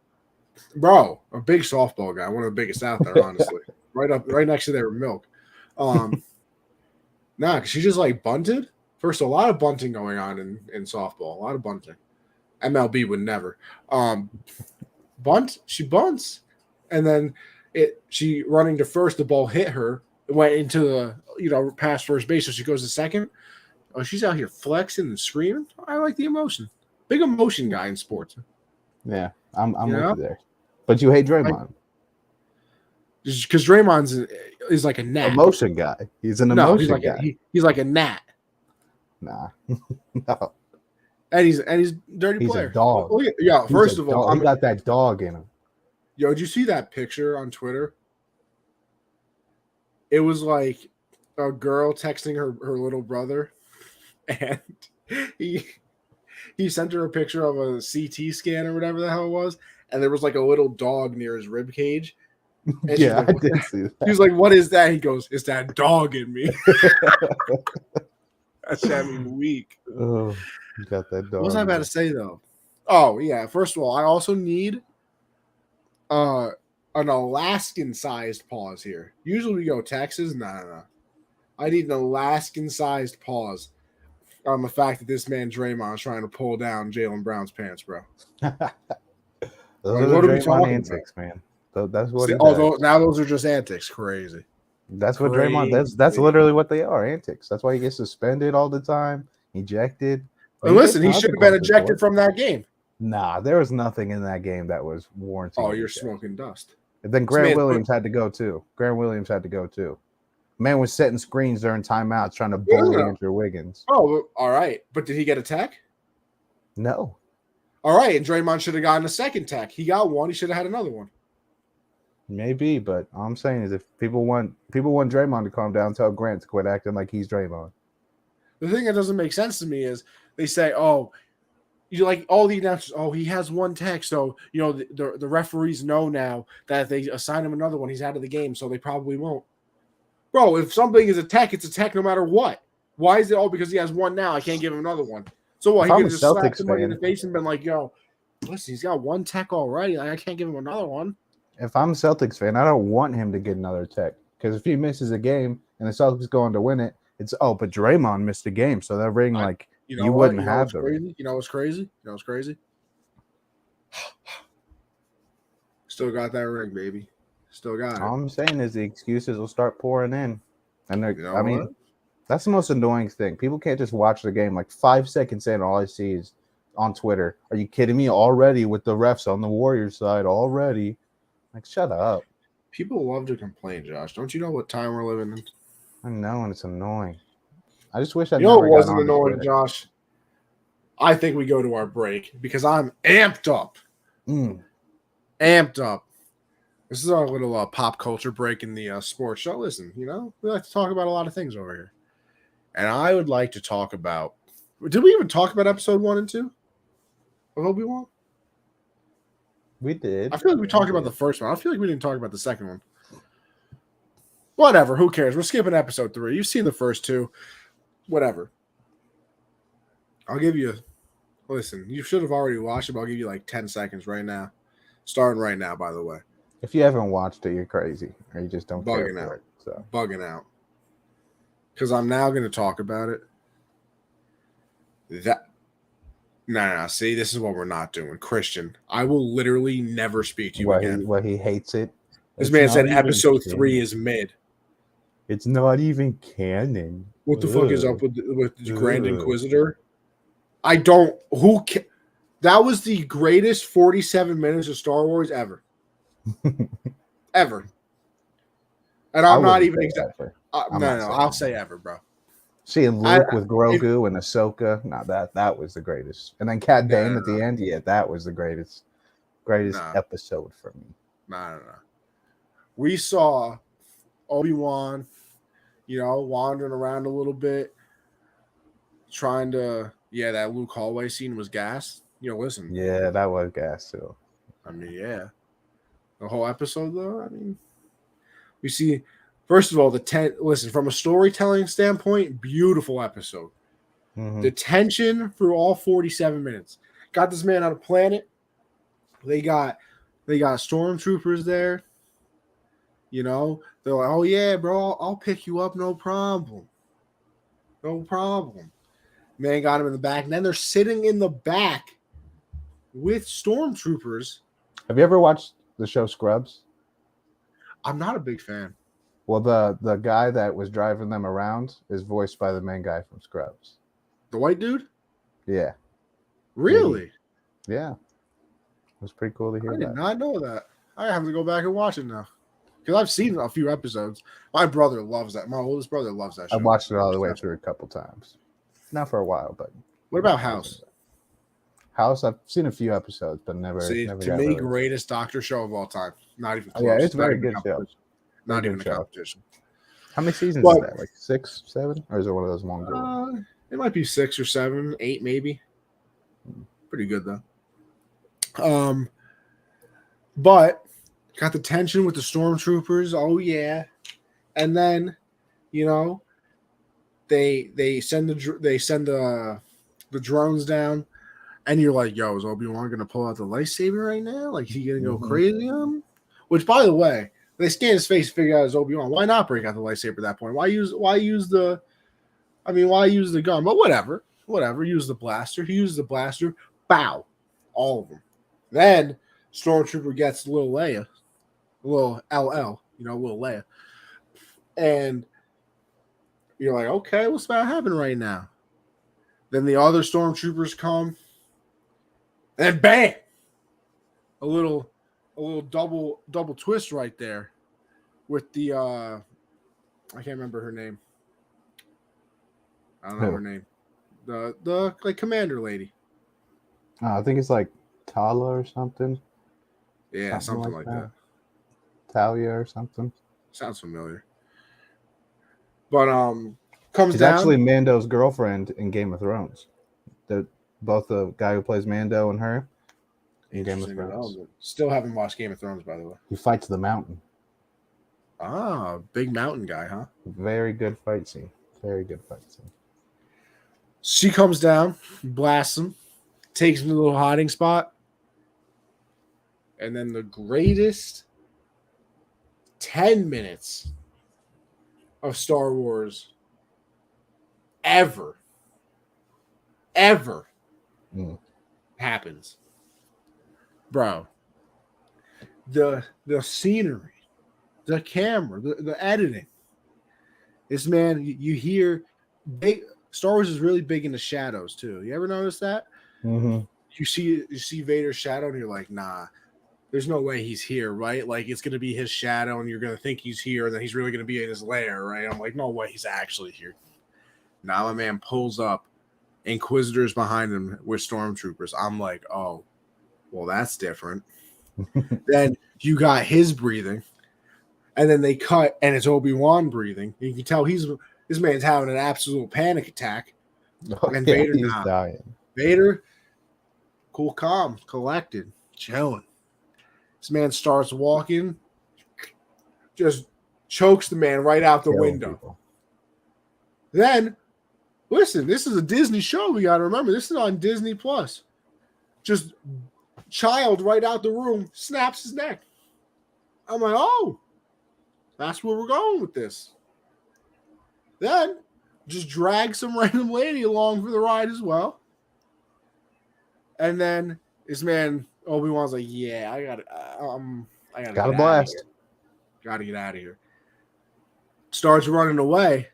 Bro, a big softball guy, one of the biggest out there, honestly. right next to their milk. Because she just bunted. First, a lot of bunting going on in softball. A lot of bunting. MLB would never. She bunts. And then she running to first, the ball hit her. It went into the, past first base, so she goes to second. Oh, she's out here flexing and screaming. I like the emotion. Big emotion guy in sports. Yeah, I'm with you there. But you hate Draymond. Because Draymond is like a gnat. Emotion guy. He's an emotion guy. He's like a gnat. Nah. No. And he's dirty he's player. He's a dog. Yeah, first of all, he got that dog in him. Yo, did you see that picture on Twitter? It was like a girl texting her little brother, and he sent her a picture of a CT scan or whatever the hell it was, and there was like a little dog near his rib cage. And yeah, I did see that. He was like, "What is that?" He goes, "It's that dog in me." That's having me weak. Oh, you got that dog. What was I about to say though? Oh yeah. First of all, I also need an Alaskan-sized pause here. Usually we go Texas. No. I need an Alaskan-sized pause on the fact that this man Draymond is trying to pull down Jaylen Brown's pants, bro. Those are the Draymond antics, man. That's what. Now those are just antics. Crazy. That's what Draymond. That's literally what they are. Antics. That's why he gets suspended all the time. Ejected. But listen, he should have been ejected from that game. Nah, there was nothing in that game that was warranted. Oh, you're smoking dust. And then Grant Williams had to go too. Man was setting screens during timeouts trying to bully Andrew Wiggins. Oh, all right. But did he get a tech? No. All right. And Draymond should have gotten a second tech. He got one. He should have had another one. Maybe, but all I'm saying is if people want Draymond to calm down, tell Grant to quit acting like he's Draymond. The thing that doesn't make sense to me is they say, oh, you like all the announcers, oh, he has one tech. So, the referees know now that if they assign him another one, he's out of the game. So they probably won't. Bro, if something is a tech, it's a tech no matter what. Why is it all because he has one now? I can't give him another one. So what? He could have just slapped somebody in the face and been like, yo, listen, he's got one tech already. Like, I can't give him another one. If I'm a Celtics fan, I don't want him to get another tech. Because if he misses a game and the Celtics go on to win it, it's, but Draymond missed a game. So that ring, you wouldn't have the ring. You know what's crazy? Still got that ring, baby. Still got it. All I'm saying is the excuses will start pouring in. And that's the most annoying thing. People can't just watch the game 5 seconds in. All I see is on Twitter. Are you kidding me? Already with the refs on the Warriors side already. Shut up. People love to complain, Josh. Don't you know what time we're living in? I know, and it's annoying. I just wish I it wasn't annoying, Josh. I think we go to our break because I'm amped up. Amped up. This is our little pop culture break in the sports show. Listen, we like to talk about a lot of things over here. And I would like to talk about – did we even talk about episode 1 and 2 of Obi-Wan? We did. I feel like we talked about the first one. I feel like we didn't talk about the second one. Whatever. Who cares? We're skipping episode 3. You've seen the first 2. Whatever. I'll give you – listen, you should have already watched it, but I'll give you 10 seconds right now. Starting right now, by the way. If you haven't watched it, you're crazy. Or you just don't care for it. So. Bugging out. Because I'm now going to talk about it. No. See, this is what we're not doing. Christian, I will literally never speak to you again. He hates it. This man said episode 3 is mid. It's not even canon. What the fuck is up with the Grand Inquisitor? I don't. That was the greatest 47 minutes of Star Wars ever. Ever. And I'm not even exactly. No. I'll say ever, bro. Seeing Luke with Grogu and Ahsoka, that was the greatest. And then Cat Bane at the end, that was the greatest episode for me. No. We saw Obi-Wan, wandering around a little bit, trying to, that Luke hallway scene was gas. Listen. Yeah, that was gas too. I mean, yeah. The whole episode, though, we see. First of all, listen, from a storytelling standpoint, beautiful episode. Mm-hmm. The tension through all 47 minutes. Got this man on a planet. They got stormtroopers there. They're like, oh yeah, bro, I'll pick you up, no problem. No problem. Man got him in the back. And then they're sitting in the back with stormtroopers. Have you ever watched the show Scrubs? I'm not a big fan. Well, the guy that was driving them around is voiced by the main guy from Scrubs. The white dude? Yeah. Really? Yeah. It was pretty cool to hear that. I did not know that. I have to go back and watch it now. Because I've seen a few episodes. My brother loves that. My oldest brother loves that show. I watched it all the way through a couple times. Not for a while, but. What about House? House, I've seen a few episodes, but never. To me, greatest doctor show of all time. Not even close. Yeah, it's a very good show. Not even a competition. How many seasons is that? 6, 7? Or is it one of those longer ones? It might be 6 or 7, 8 maybe. Pretty good though. But got the tension with the stormtroopers. Oh yeah, and then they send the drones down, and you're like, yo, is Obi-Wan gonna pull out the lightsaber right now? Like, he gonna go crazy on him? Which, by the way. They scan his face, figure out it's Obi-Wan. Why not break out the lightsaber at that point? Why use the gun? But whatever. Use the blaster. He used the blaster. Bow. All of them. Then Stormtrooper gets little Leia. Little LL. Little Leia. And you're like, okay, what's about to happen right now? Then the other Stormtroopers come. And bam! A little a little double twist right there with the I can't remember her name. I don't know her name. The like commander lady. I think it's like Tala or something. Yeah, something like that. Talia or something. Sounds familiar. But comes She's down. actually Mando's girlfriend in Game of Thrones. They're both the guy who plays Mando and her in Game of Thrones. Still haven't watched Game of Thrones, by the way. He fights the mountain. Ah, big mountain guy, huh? Very good fight scene. Very good fight scene. She comes down, blasts him, takes him to a little hiding spot, and then the greatest 10 minutes of Star Wars ever happens. Bro, the scenery, the camera, the editing. This man, you hear Star Wars is really big in the shadows too. You ever notice that? Mm-hmm. You see Vader's shadow, and you're like, nah, there's no way he's here, right? Like it's gonna be his shadow, and you're gonna think he's here, and then he's really gonna be in his lair, right? I'm like, no way, he's actually here. Now my man pulls up, Inquisitors behind him with stormtroopers. I'm like, oh, well, that's different. Then you got his breathing, and then they cut, and it's Obi-Wan breathing. You can tell this man's having an absolute panic attack. And Vader's dying. Vader, cool, calm, collected, chilling. This man starts walking, just chokes the man right out the window. People. Then, listen, this is a Disney show. We got to remember, this is on Disney Plus. Just child right out the room, snaps his neck. I'm like, oh, that's where we're going with this. Then, just drag some random lady along for the ride as well. And then this man, Obi-Wan's like, yeah, I gotta blast. Gotta get out of here. Starts running away.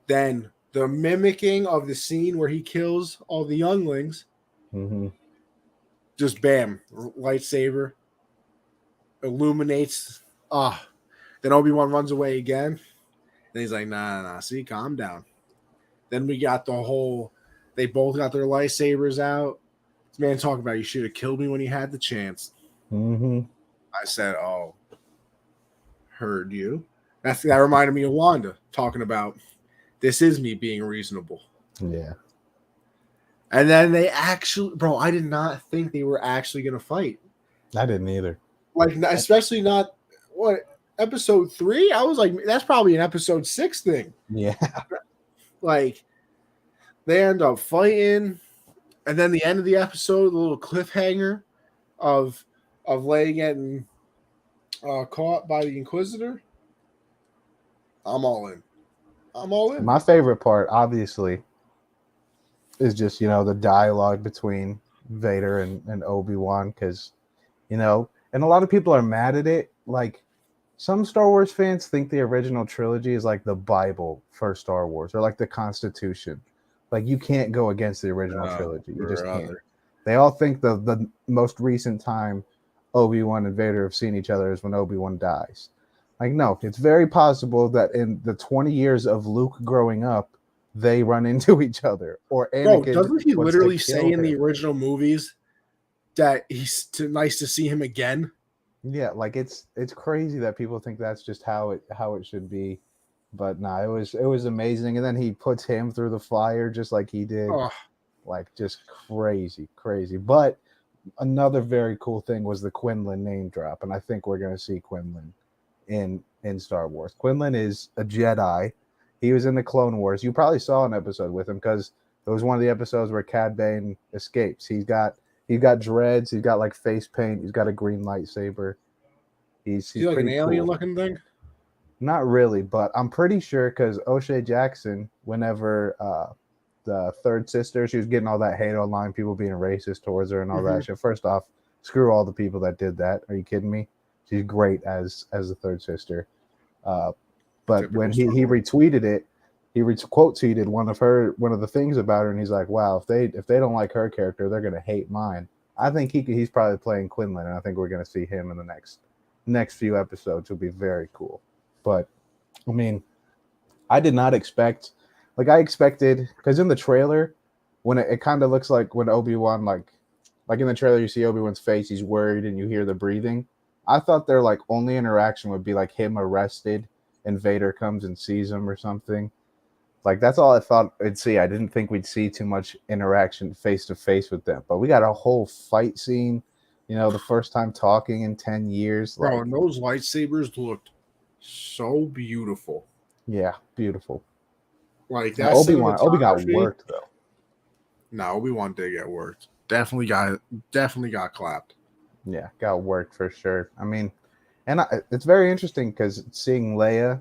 Then the mimicking of the scene where he kills all the younglings. Mm-hmm. Just bam, lightsaber illuminates. Then Obi-Wan runs away again. And he's like, nah, see, calm down. Then we got the whole, they both got their lightsabers out. This man talking about, you should have killed me when you had the chance. Mm-hmm. I said, oh, heard you. That reminded me of Wanda talking about, this is me being reasonable. Yeah. And then they actually, bro, I did not think they were actually going to fight. I didn't either. Like, especially not, episode 3? I was like, that's probably an episode 6 thing. Yeah. Like, they end up fighting, and then the end of the episode, the little cliffhanger of Leia getting caught by the Inquisitor. I'm all in. My favorite part, obviously, is just, the dialogue between Vader and Obi-Wan, because, and a lot of people are mad at it. Like, some Star Wars fans think the original trilogy is like the Bible for Star Wars, or like the Constitution. Like, you can't go against the original trilogy. You just can't. They all think the most recent time Obi-Wan and Vader have seen each other is when Obi-Wan dies. Like, no, it's very possible that in the 20 years of Luke growing up, they run into each other. Or Anakin. Bro, doesn't he literally say in the original movies that he's nice to see him again? Yeah, like it's crazy that people think that's just how it should be. But nah, it was amazing. And then he puts him through the fire just like he did. Oh. Like, just crazy. But another very cool thing was the Quinlan name drop, and I think we're gonna see Quinlan in Star Wars. Quinlan is a Jedi. He was in the Clone Wars. You probably saw an episode with him because it was one of the episodes where Cad Bane escapes. He's got dreads. He's got like face paint. He's got a green lightsaber. He's like an alien looking thing? Not really, but I'm pretty sure because O'Shea Jackson, whenever the third sister, she was getting all that hate online, people being racist towards her and all that shit. First off, screw all the people that did that. Are you kidding me? She's great as the third sister. But when he retweeted it, he quote tweeted one of the things about her, and he's like, "Wow, if they don't like her character, they're gonna hate mine." I think he's probably playing Quinlan, and I think we're going to see him in the next few episodes. Will be very cool. But I mean, I did not expect, like I expected, because in the trailer, when it kind of looks like when Obi-Wan, like in the trailer, you see Obi-Wan's face, he's worried, and you hear the breathing. I thought their like only interaction would be like him arrested, and Vader comes and sees him or something. Like that's all I thought I'd see. I didn't think we'd see too much interaction face to face with them, but we got a whole fight scene. The first time talking in 10 years. Bro, Like, and those lightsabers looked so beautiful. yeah, beautiful. Like that Obi got cinematography. worked though. No, Obi-Wan did get worked. Definitely got clapped. Yeah, got worked for sure. I mean, and it's very interesting because seeing Leia,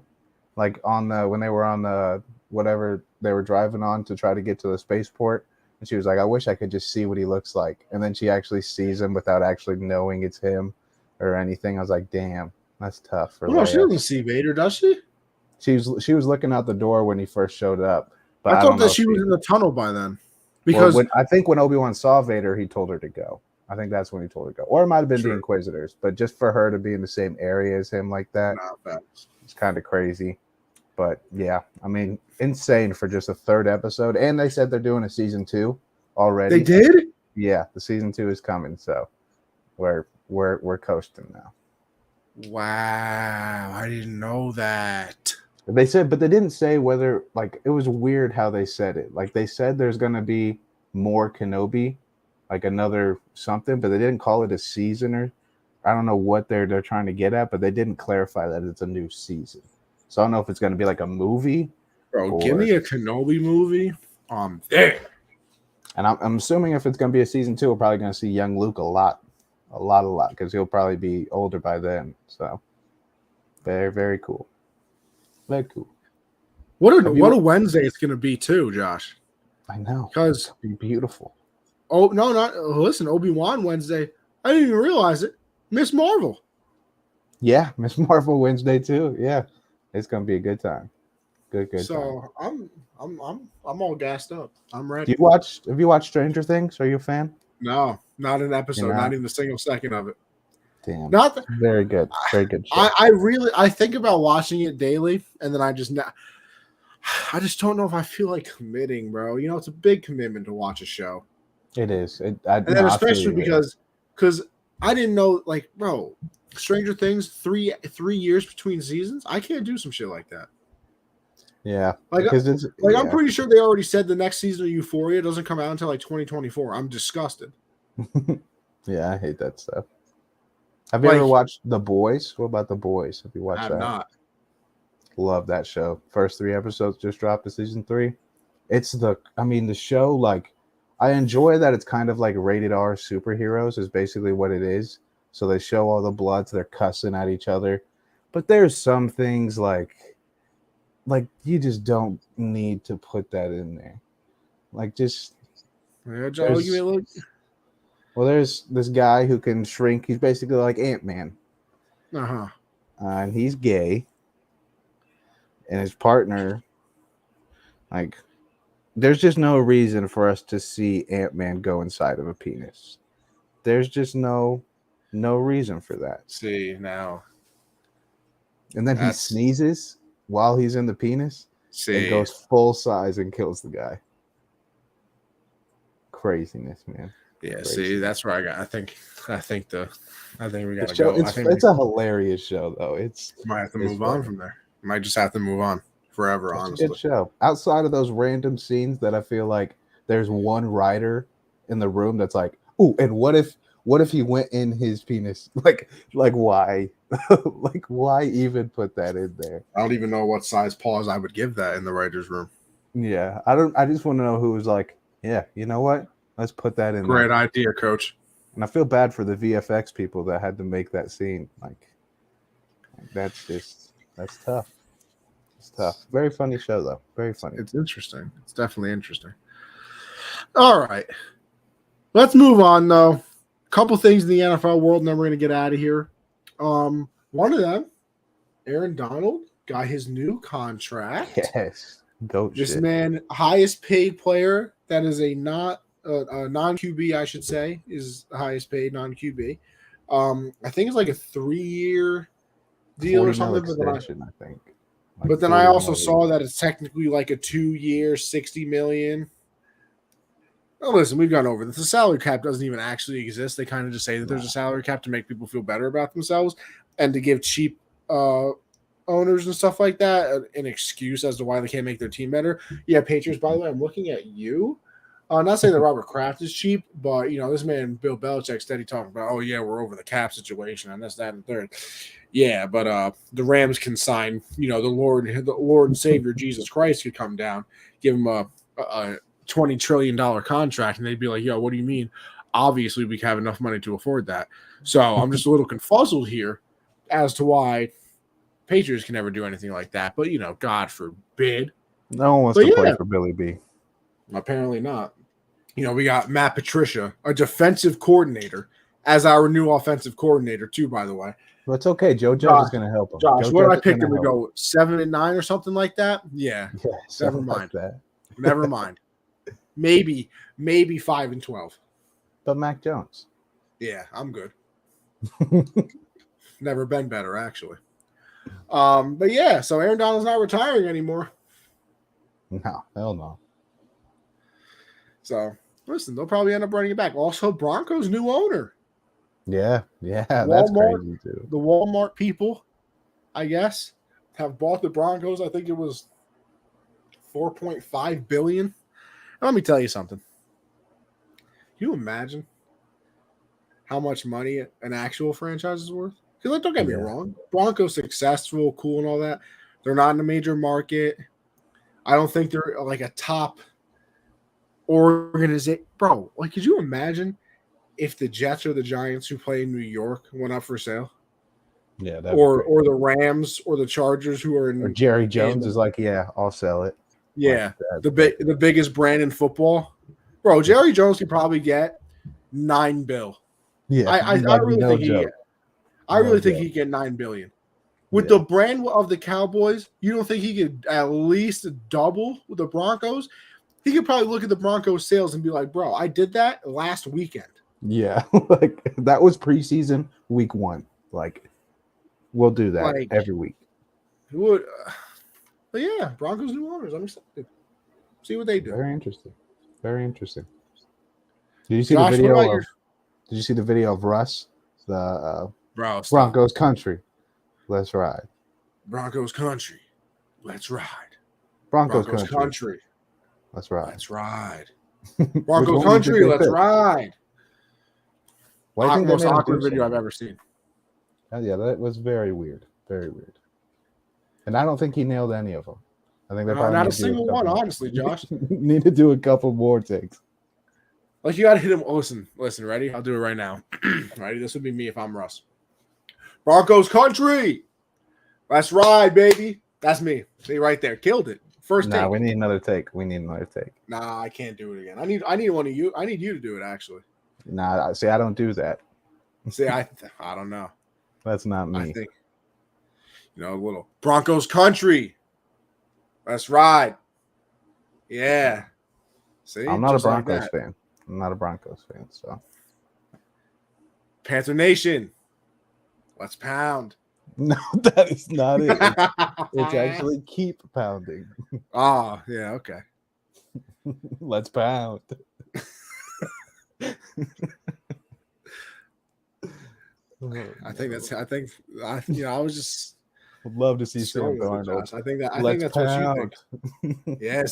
like when they were on the whatever they were driving on to try to get to the spaceport, and she was like, "I wish I could just see what he looks like," and then she actually sees him without actually knowing it's him or anything. I was like, "Damn, that's tough for Leia." No, she doesn't see Vader, does she? She was looking out the door when he first showed up, but I thought that she was in the tunnel by then. Because I think when Obi-Wan saw Vader, he told her to go. I think that's when he told her to go. Or it might have been the Inquisitors, but just for her to be in the same area as him like that, it's kind of crazy. But yeah, I mean, insane for just a third episode. And they said they're doing a season 2 already. They did? Yeah, the season 2 is coming, so we're coasting now. Wow, I didn't know that. They said, but they didn't say whether, like, it was weird how they said it. Like, they said there's going to be more Kenobi, like another something, but they didn't call it a season, or I don't know what they're trying to get at, but they didn't clarify that it's a new season. So I don't know if it's going to be like a movie. Bro, give me a Kenobi movie. There. And I'm assuming if it's going to be a season 2, we're probably going to see young Luke a lot, because he'll probably be older by then. So very, very cool. Very cool. What a Wednesday it's going to be too, Josh. I know. Because be beautiful. Oh no, listen, Obi-Wan Wednesday. I didn't even realize it. Miss Marvel. Yeah, Miss Marvel Wednesday too. Yeah, it's going to be a good time. Good so time. I'm all gassed up. I'm ready. Have you watched Stranger Things? Are you a fan? No, not an episode. Not even a single second of it. Damn. Not very good. Very good show. I think about watching it daily, and then I just don't know if I feel like committing, bro. It's a big commitment to watch a show. It is. Especially because I didn't know, like, bro, Stranger Things 3 years between seasons. I can't do some shit like that. Yeah, because I'm pretty sure they already said the next season of Euphoria doesn't come out until like 2024. I'm disgusted. Yeah, I hate that stuff. Have you ever watched The Boys? What about The Boys? Have you watched that? I have not. Love that show. First 3 episodes just dropped to season 3. The show, like, I enjoy that it's kind of like rated R superheroes is basically what it is. So they show all the bloods, they're cussing at each other. But there's some things like you just don't need to put that in there. Like, just well, there's this guy who can shrink. He's basically like Ant-Man. And he's gay. And his partner, like, there's just no reason for us to see Ant-Man go inside of a penis. There's just no reason for that. See, now. And then he sneezes while he's in the penis. And goes full size and kills the guy. Craziness, man. Yeah, see, that's where I got. I think we got to go. go. It's a hilarious show, though. Might have to move on from there. Might just have to move on forever. Honestly, a good show. Outside of those random scenes that I feel like there's one writer in the room that's like, "Ooh, and what if he went in his penis? Like why? Like, why even put that in there? I don't even know what size pause I would give that in the writer's room. Yeah, I just want to know who was like, yeah, you know what? Let's put that in. Great idea, coach. And I feel bad for the VFX people that had to make that scene. Like that's tough. It's tough. Very funny show, though. Very funny. It's interesting. It's definitely interesting. All right. Let's move on, though. A couple things in the NFL world, and then we're going to get out of here. One of them, Aaron Donald, got his new contract. Yes. This man, highest paid player that is not non QB, I should say, is the highest paid non QB. I think it's like a 3-year deal 40 or mil something. extension, I think. Like But then I 40 also mil. saw that it's technically like a 2-year, 60 million. Oh, listen, we've gone over this. The salary cap doesn't even actually exist. They kind of just say that there's a salary cap to make people feel better about themselves and to give cheap owners and stuff like that an excuse as to why they can't make their team better. Yeah, Patriots, by the way, I'm looking at you. Not saying that Robert Kraft is cheap, but, this man, Bill Belichick, steady talking about, oh, yeah, we're over the cap situation and this, that, and the third. Yeah, but the Rams can sign, the Lord and Savior Jesus Christ could come down, give him a $20 trillion contract, and they'd be like, yo, what do you mean? Obviously, we have enough money to afford that. So I'm just a little confuzzled here as to why Patriots can never do anything like that. But, God forbid. No one wants to play for Billy B. Apparently not. We got Matt Patricia, a defensive coordinator, as our new offensive coordinator, too, by the way. But it's okay. Joe Judge is going to help him. Josh, what did I pick him to go? 7-9 or something like that? Yeah. Never mind. Like that. Never mind. Maybe 5-12. But Mac Jones. Yeah, I'm good. Never been better, actually. But yeah, so Aaron Donald's not retiring anymore. No, hell no. So listen, they'll probably end up running it back. Also, Broncos' new owner. Yeah, that's crazy too. The Walmart people, I guess, have bought the Broncos. I think it was $4.5 billion. Let me tell you something. Can you imagine how much money an actual franchise is worth? Because don't get me wrong, Broncos successful, cool, and all that. They're not in a major market. I don't think they're like a top organization, bro. Like, could you imagine if the Jets or the Giants who play in New York went up for sale? Yeah, or the Rams or the Chargers who are in. Or Jerry Jones is like, yeah, I'll sell it. Yeah, like the biggest brand in football, bro. Jerry Jones could probably get $9 billion. Yeah, I really think he get $9 billion with the brand of the Cowboys. You don't think he could at least double with the Broncos? He could probably look at the Broncos sales and be like, bro, I did that last weekend. Yeah, like that was preseason week 1. Like, we'll do that every week. Would. But yeah, Broncos new owners. I'm excited. See what they do. Very interesting. Did you see the video? Did you see the video of Russ, the Broncos country? Let's ride. Broncos country. Let's ride. Broncos country. Let's ride. Let's ride. Broncos country. Let's ride. Well, the most awkward video I've ever seen. Yeah, that was very weird. Very weird. And I don't think he nailed any of them. I think they probably not a single one, honestly, Josh. Need to do a couple more takes. Like, you got to hit him. Listen, ready? I'll do it right now. Ready? This would be me if I'm Russ. Broncos country. Let's ride, baby. That's me. See, right there. Killed it. First take. We need another take. Nah, I can't do it again. I need one of you. I need you to do it, actually. Nah, see, I don't do that. See, I don't know. That's not me. I think, a little Broncos country. Let's ride. Yeah. See, I'm not a Broncos fan. I'm not a Broncos fan, so. Panther Nation. Let's pound. No, that is not it. It's actually keep pounding. Oh, yeah, okay. Let's pound. I was just would love to see Sam Darnold. I think that's pound. What you think. Yeah,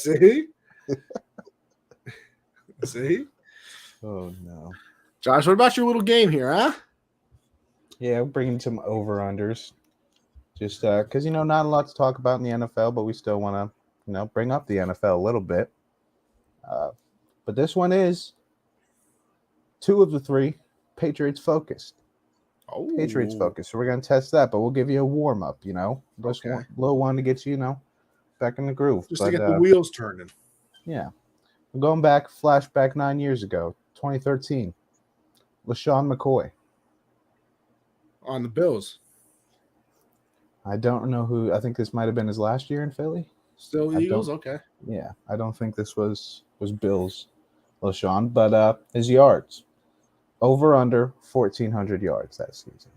see? Oh no. Josh, what about your little game here, huh? Yeah, we're bringing some over-unders. Just because, not a lot to talk about in the NFL, but we still want to, bring up the NFL a little bit. But this one is 2 of the 3 Patriots focused. Oh. Patriots focused. So we're going to test that, but we'll give you a warm-up, Just a little one to get you, back in the groove. Just to get the wheels turning. Yeah. We're going back, flashback 9 years ago, 2013. LaShawn McCoy. On the Bills. I don't know who. I think this might have been his last year in Philly. Still Eagles? Okay. Yeah. I don't think this was Bills LaShawn, but his yards over under 1,400 yards that season.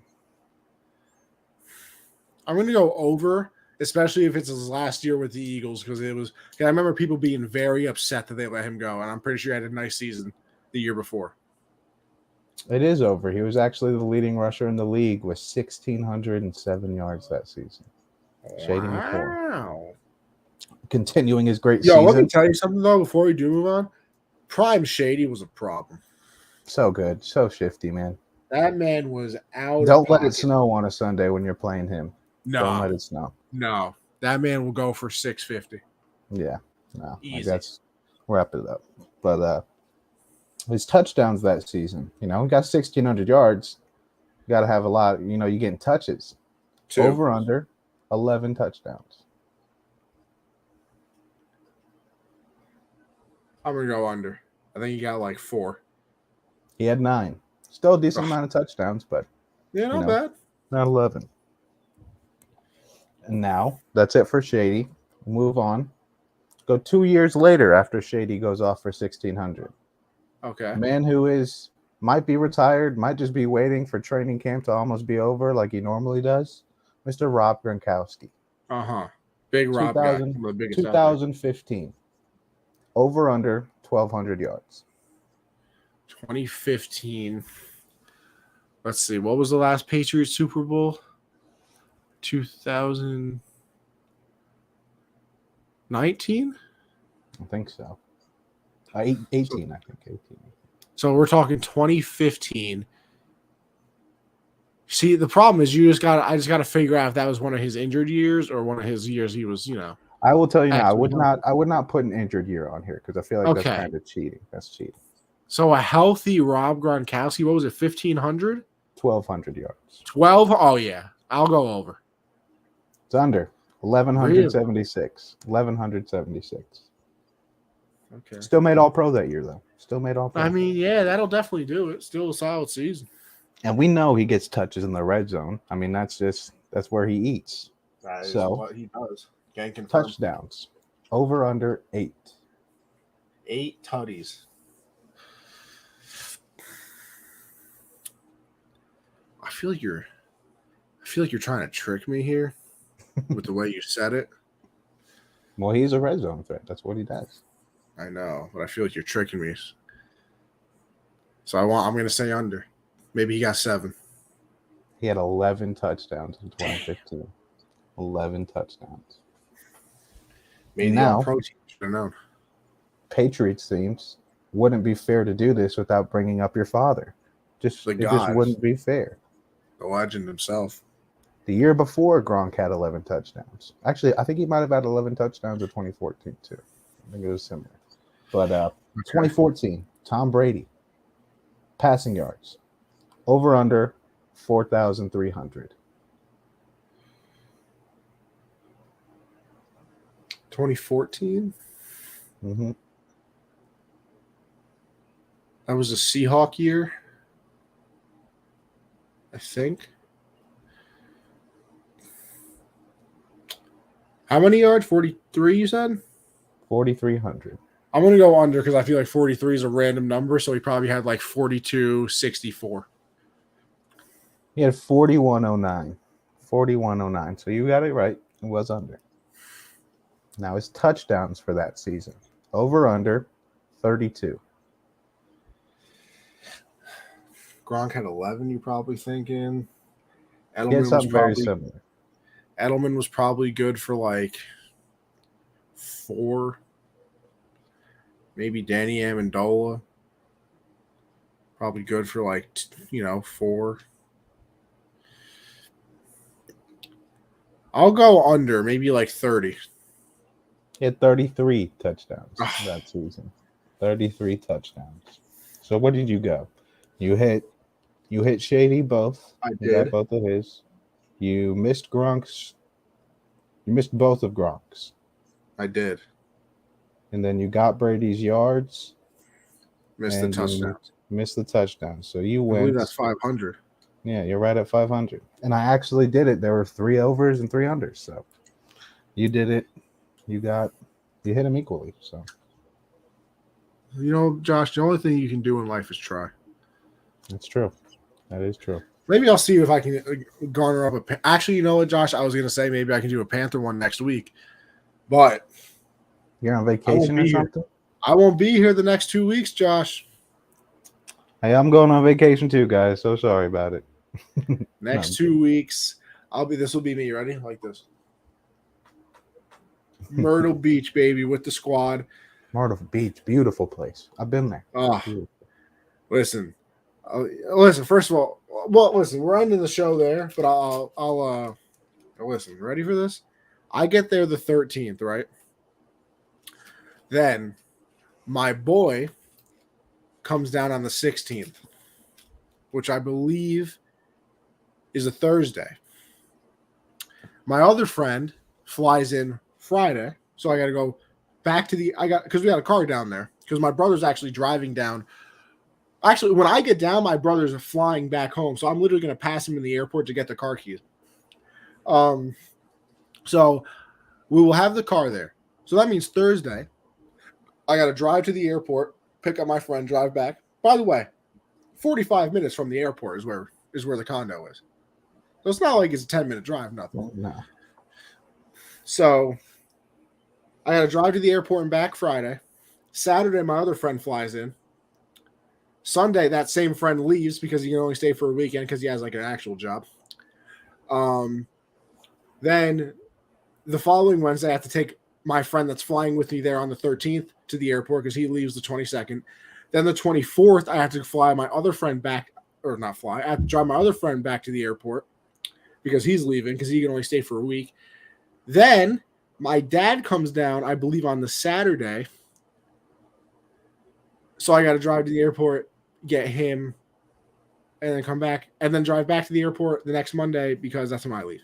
I'm going to go over, especially if it's his last year with the Eagles, because I remember people being very upset that they let him go, and I'm pretty sure he had a nice season the year before. It is over. He was actually the leading rusher in the league with 1,607 yards that season. Shady McCoy. Wow. Continuing his great Yo, season. let me tell you something, though, before we do move on. Prime Shady was a problem. So good. So shifty, man. That man was out Don't of let pocket. it snow on a Sunday when you're playing him. No. Don't let it snow. No. That man will go for 650. Yeah. No. Easy. Let's wrap it up. But his touchdowns that season, he got 1,600 yards. You got to have a lot. You're getting touches. 2. Over under 11 touchdowns. I'm going to go under. I think he got like 4. He had 9. Still a decent amount of touchdowns, but yeah, not bad. Not 11. And now that's it for Shady. Move on. Go 2 years later after Shady goes off for 1,600. Okay. Man who might be retired, might just be waiting for training camp to almost be over like he normally does. Mr. Rob Gronkowski. Big Rob guy. 2015. Over under 1,200 yards. 2015. Let's see. What was the last Patriots Super Bowl? 2019? I think so. 18, I think. 18. So we're talking 2015. See, the problem is I just got to figure out if that was one of his injured years or one of his years he was, I will tell you now, I would not put an injured year on here because I feel like that's kind of cheating. That's cheating. So a healthy Rob Gronkowski, what was it, 1,500? 1,200 yards. 12? Oh, yeah. I'll go over. It's under. 1,176. 1,176. Okay. Still made All-Pro that year, though. Still made All-Pro. I mean, yeah, that'll definitely do it. Still a solid season. And we know he gets touches in the red zone. I mean, that's where he eats. That is what he does. Can confirm. Touchdowns. Over under 8. 8 tutties. I feel like you're trying to trick me here with the way you said it. Well, he's a red zone threat. That's what he does. I know, but I feel like you're tricking me. So I'm going to say under. Maybe he got 7. He had 11 touchdowns in 2015. 11 touchdowns. Maybe now, protein should have known. Patriots teams wouldn't be fair to do this without bringing up your father. It just wouldn't be fair. The legend himself. The year before, Gronk had 11 touchdowns. Actually, I think he might have had 11 touchdowns in 2014 too. I think it was similar. But 2014, Tom Brady, passing yards, over under 4,300. 2014? Mm-hmm. That was a Seahawk year, I think. How many yards? 43, you said? 4,300. I'm going to go under because I feel like 43 is a random number, so he probably had like 42-64. He had 4109. 4109. So you got it right. It was under. Now his touchdowns for that season. Over under 32. Gronk had 11, you're probably thinking. He had something very similar. Edelman was probably good for like 4. Maybe Danny Amendola. Probably good for like, 4. I'll go under, maybe like 30. He had 33 touchdowns that season. 33 touchdowns. So what did you go? You hit Shady both. I did. You got both of his. You missed Gronk's. You missed both of Gronk's. I did. And then you got Brady's yards. Missed the touchdown. Missed the touchdown. So you win. I believe that's 500. Yeah, you're right at 500. And I actually did it. There were 3 overs and 3 unders. So you did it. You hit them equally. So You know, Josh, the only thing you can do in life is try. That's true. That is true. Maybe I'll see if I can garner up a. Actually, you know what, Josh? I was gonna say maybe I can do a Panther one next week, but You're on vacation or something? I won't be here the next 2 weeks, Josh. Hey, I'm going on vacation too, guys. So sorry about it. Next 2 weeks, I'll be. This will be me. Ready? Like this. Myrtle Beach, baby, with the squad. Myrtle Beach, beautiful place. I've been there. Oh, listen. First of all, listen. We're ending the show there, but I'll listen. Ready for this? I get there the 13th, right? Then my boy comes down on the 16th, which I believe is a Thursday. My other friend flies in Friday, so I got to go back to because we had a car down there because my brother's actually driving down. Actually, when I get down, my brother's flying back home, so I'm literally going to pass him in the airport to get the car keys. So we will have the car there. So that means Thursday, I got to drive to the airport, pick up my friend, drive back. By the way, 45 minutes from the airport is where the condo is. So it's not like it's a 10-minute drive, nothing. No. So I got to drive to the airport and back Friday. Saturday, my other friend flies in. Sunday, that same friend leaves because he can only stay for a weekend because he has like an actual job. Then the following Wednesday, I have to take my friend that's flying with me there on the 13th to the airport because he leaves the 22nd. Then the 24th, I have to fly my other friend back, or not fly. I have to drive my other friend back to the airport because he's leaving because he can only stay for a week. Then my dad comes down, I believe, on the Saturday. So I got to drive to the airport, get him, and then come back, and then drive back to the airport the next Monday because that's when I leave.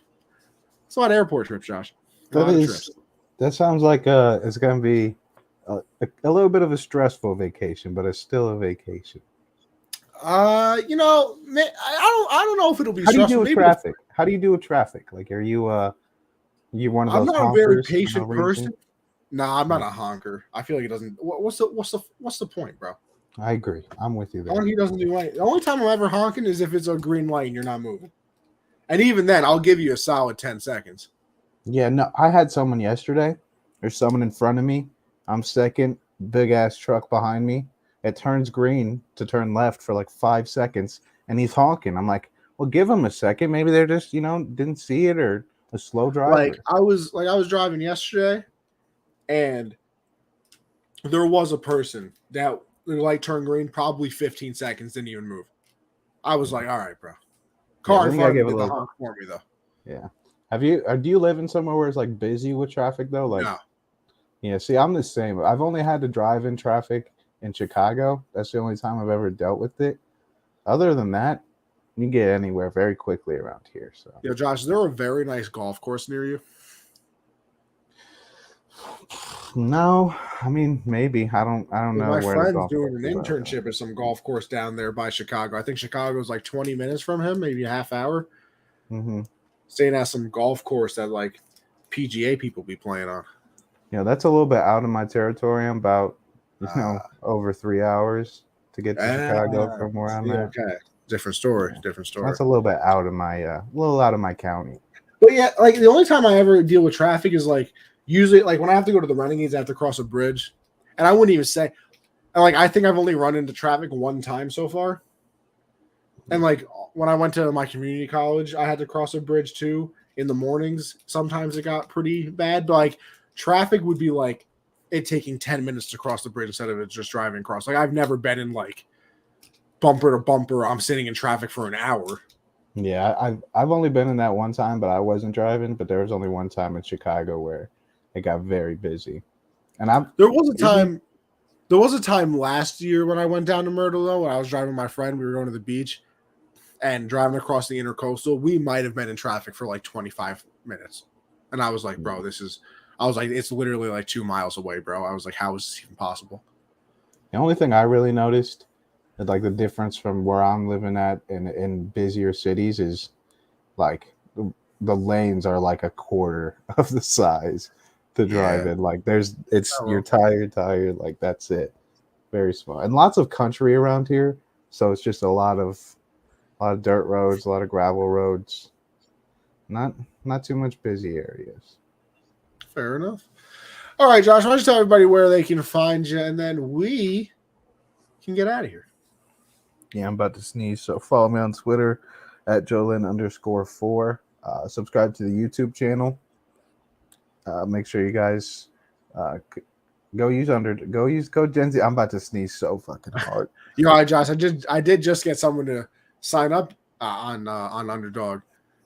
It's a lot of airport trips, Josh. That sounds like it's going to be a little bit of a stressful vacation, but it's still a vacation. I don't know if it'll be. How do you do with traffic? How do you do with traffic? Like, are you one of those? I'm not a very patient person. Nah, I'm not a honker. I feel like it doesn't. What's the point, bro? I agree. I'm with you there. He doesn't do right. The only time I'm ever honking is if it's a green light and you're not moving. And even then, I'll give you a solid 10 seconds. Yeah, no, I had someone yesterday. There's someone in front of me. I'm second, big ass truck behind me. It turns green to turn left for like 5 seconds, and he's honking. I'm like, well, give him a second. Maybe they're just, didn't see it or a slow driver. Like I was driving yesterday, and there was a person that the light turned green, probably 15 seconds, didn't even move. I was like, all right, bro. Car in front of me did the honk for me, though. Yeah. Do you live in somewhere where it's like busy with traffic though? Like, no. Yeah, see, I'm the same. I've only had to drive in traffic in Chicago. That's the only time I've ever dealt with it. Other than that, you get anywhere very quickly around here. So, yeah, Josh, is there a very nice golf course near you? No, I mean maybe. I don't know. My friend's doing an internship at some golf course down there by Chicago. I think Chicago's like 20 minutes from him, maybe a half hour. Mm-hmm. Staying at some golf course that like PGA people be playing on. Yeah, that's a little bit out of my territory. I'm about over 3 hours to get to Chicago from where I'm at. Okay, different story. That's a little bit out of my county. But yeah, like the only time I ever deal with traffic is like usually like when I have to go to the Renegades, I have to cross a bridge, and I wouldn't even say, like I think I've only run into traffic one time so far, and like when I went to my community college, I had to cross a bridge too in the mornings. Sometimes it got pretty bad, but like traffic would be like it taking 10 minutes to cross the bridge instead of it just driving across. Like I've never been in like bumper to bumper. I'm sitting in traffic for an hour. Yeah, I've only been in that one time, but I wasn't driving. But there was only one time in Chicago where it got very busy, and there was a time last year when I went down to Myrtle though, when I was driving my friend. We were going to the beach and driving across the intercoastal. We might have been in traffic for like 25 minutes, and I was like, bro, it's literally like 2 miles away, bro. I was like, how is this even possible? The only thing I really noticed, like the difference from where I'm living at in busier cities, is like the lanes are like a quarter of the size to drive in. Like you're tired, like that's it. very small, and lots of country around here. So it's just a lot of dirt roads, a lot of gravel roads. Not too much busy areas. Fair enough. All right, Josh, why don't you tell everybody where they can find you, and then we can get out of here. Yeah, I'm about to sneeze, so follow me on Twitter at Jolin_4. Subscribe to the YouTube channel. Make sure you guys go Gen Z. I'm about to sneeze so fucking hard. You're all right, Josh. I did just get someone to sign up on Underdog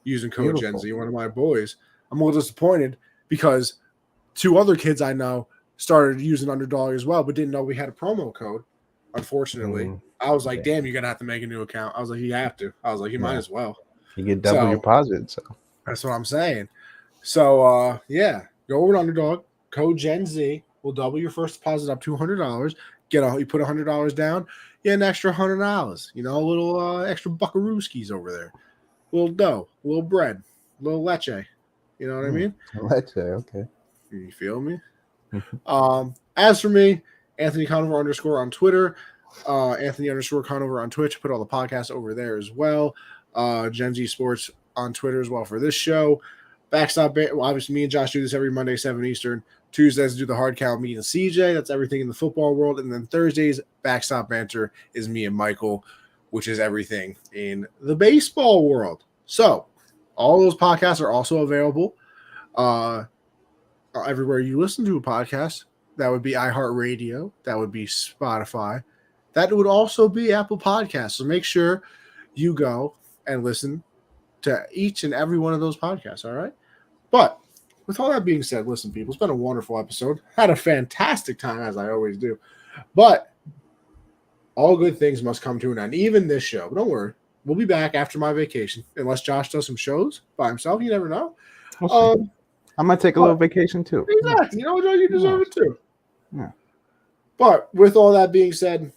using code Beautiful. Gen Z. One of my boys. I'm a little disappointed because 2 other kids I know started using Underdog as well, but didn't know we had a promo code. Unfortunately, I was like, "Damn, you're gonna have to make a new account." I was like, "You have to." I was like, "You might as well." You get double your deposit. So that's what I'm saying. So yeah, go over to Underdog. Code Gen Z will double your first deposit up to $200. You put $100 down, you get an extra $100. You know, a little extra buckarooskies over there, a little dough, a little bread, a little leche. You know what I mean? Leche, okay. You feel me? As for me, Anthony Conover _ on Twitter, Anthony _ Conover on Twitch. Put all the podcasts over there as well. Gen Z Sports on Twitter as well for this show. Backstop, well, obviously me and Josh do this every Monday, 7 Eastern. Tuesdays do the hard count, me and CJ. That's everything in the football world. And then Thursdays, Backstop Banter is me and Michael, which is everything in the baseball world. So all those podcasts are also available everywhere you listen to a podcast. That would be iHeartRadio. That would be Spotify. That would also be Apple Podcasts. So make sure you go and listen to each and every one of those podcasts, all right? But with all that being said, listen, people, it's been a wonderful episode. Had a fantastic time, as I always do. But all good things must come to an end, even this show. But don't worry. We'll be back after my vacation, unless Josh does some shows by himself. You never know. I might take a little vacation, too. Exactly. You know what, you deserve it, too. Yeah. But with all that being said,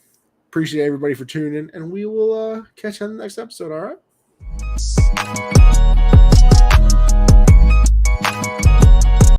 appreciate everybody for tuning in, and we will catch you on the next episode, all right?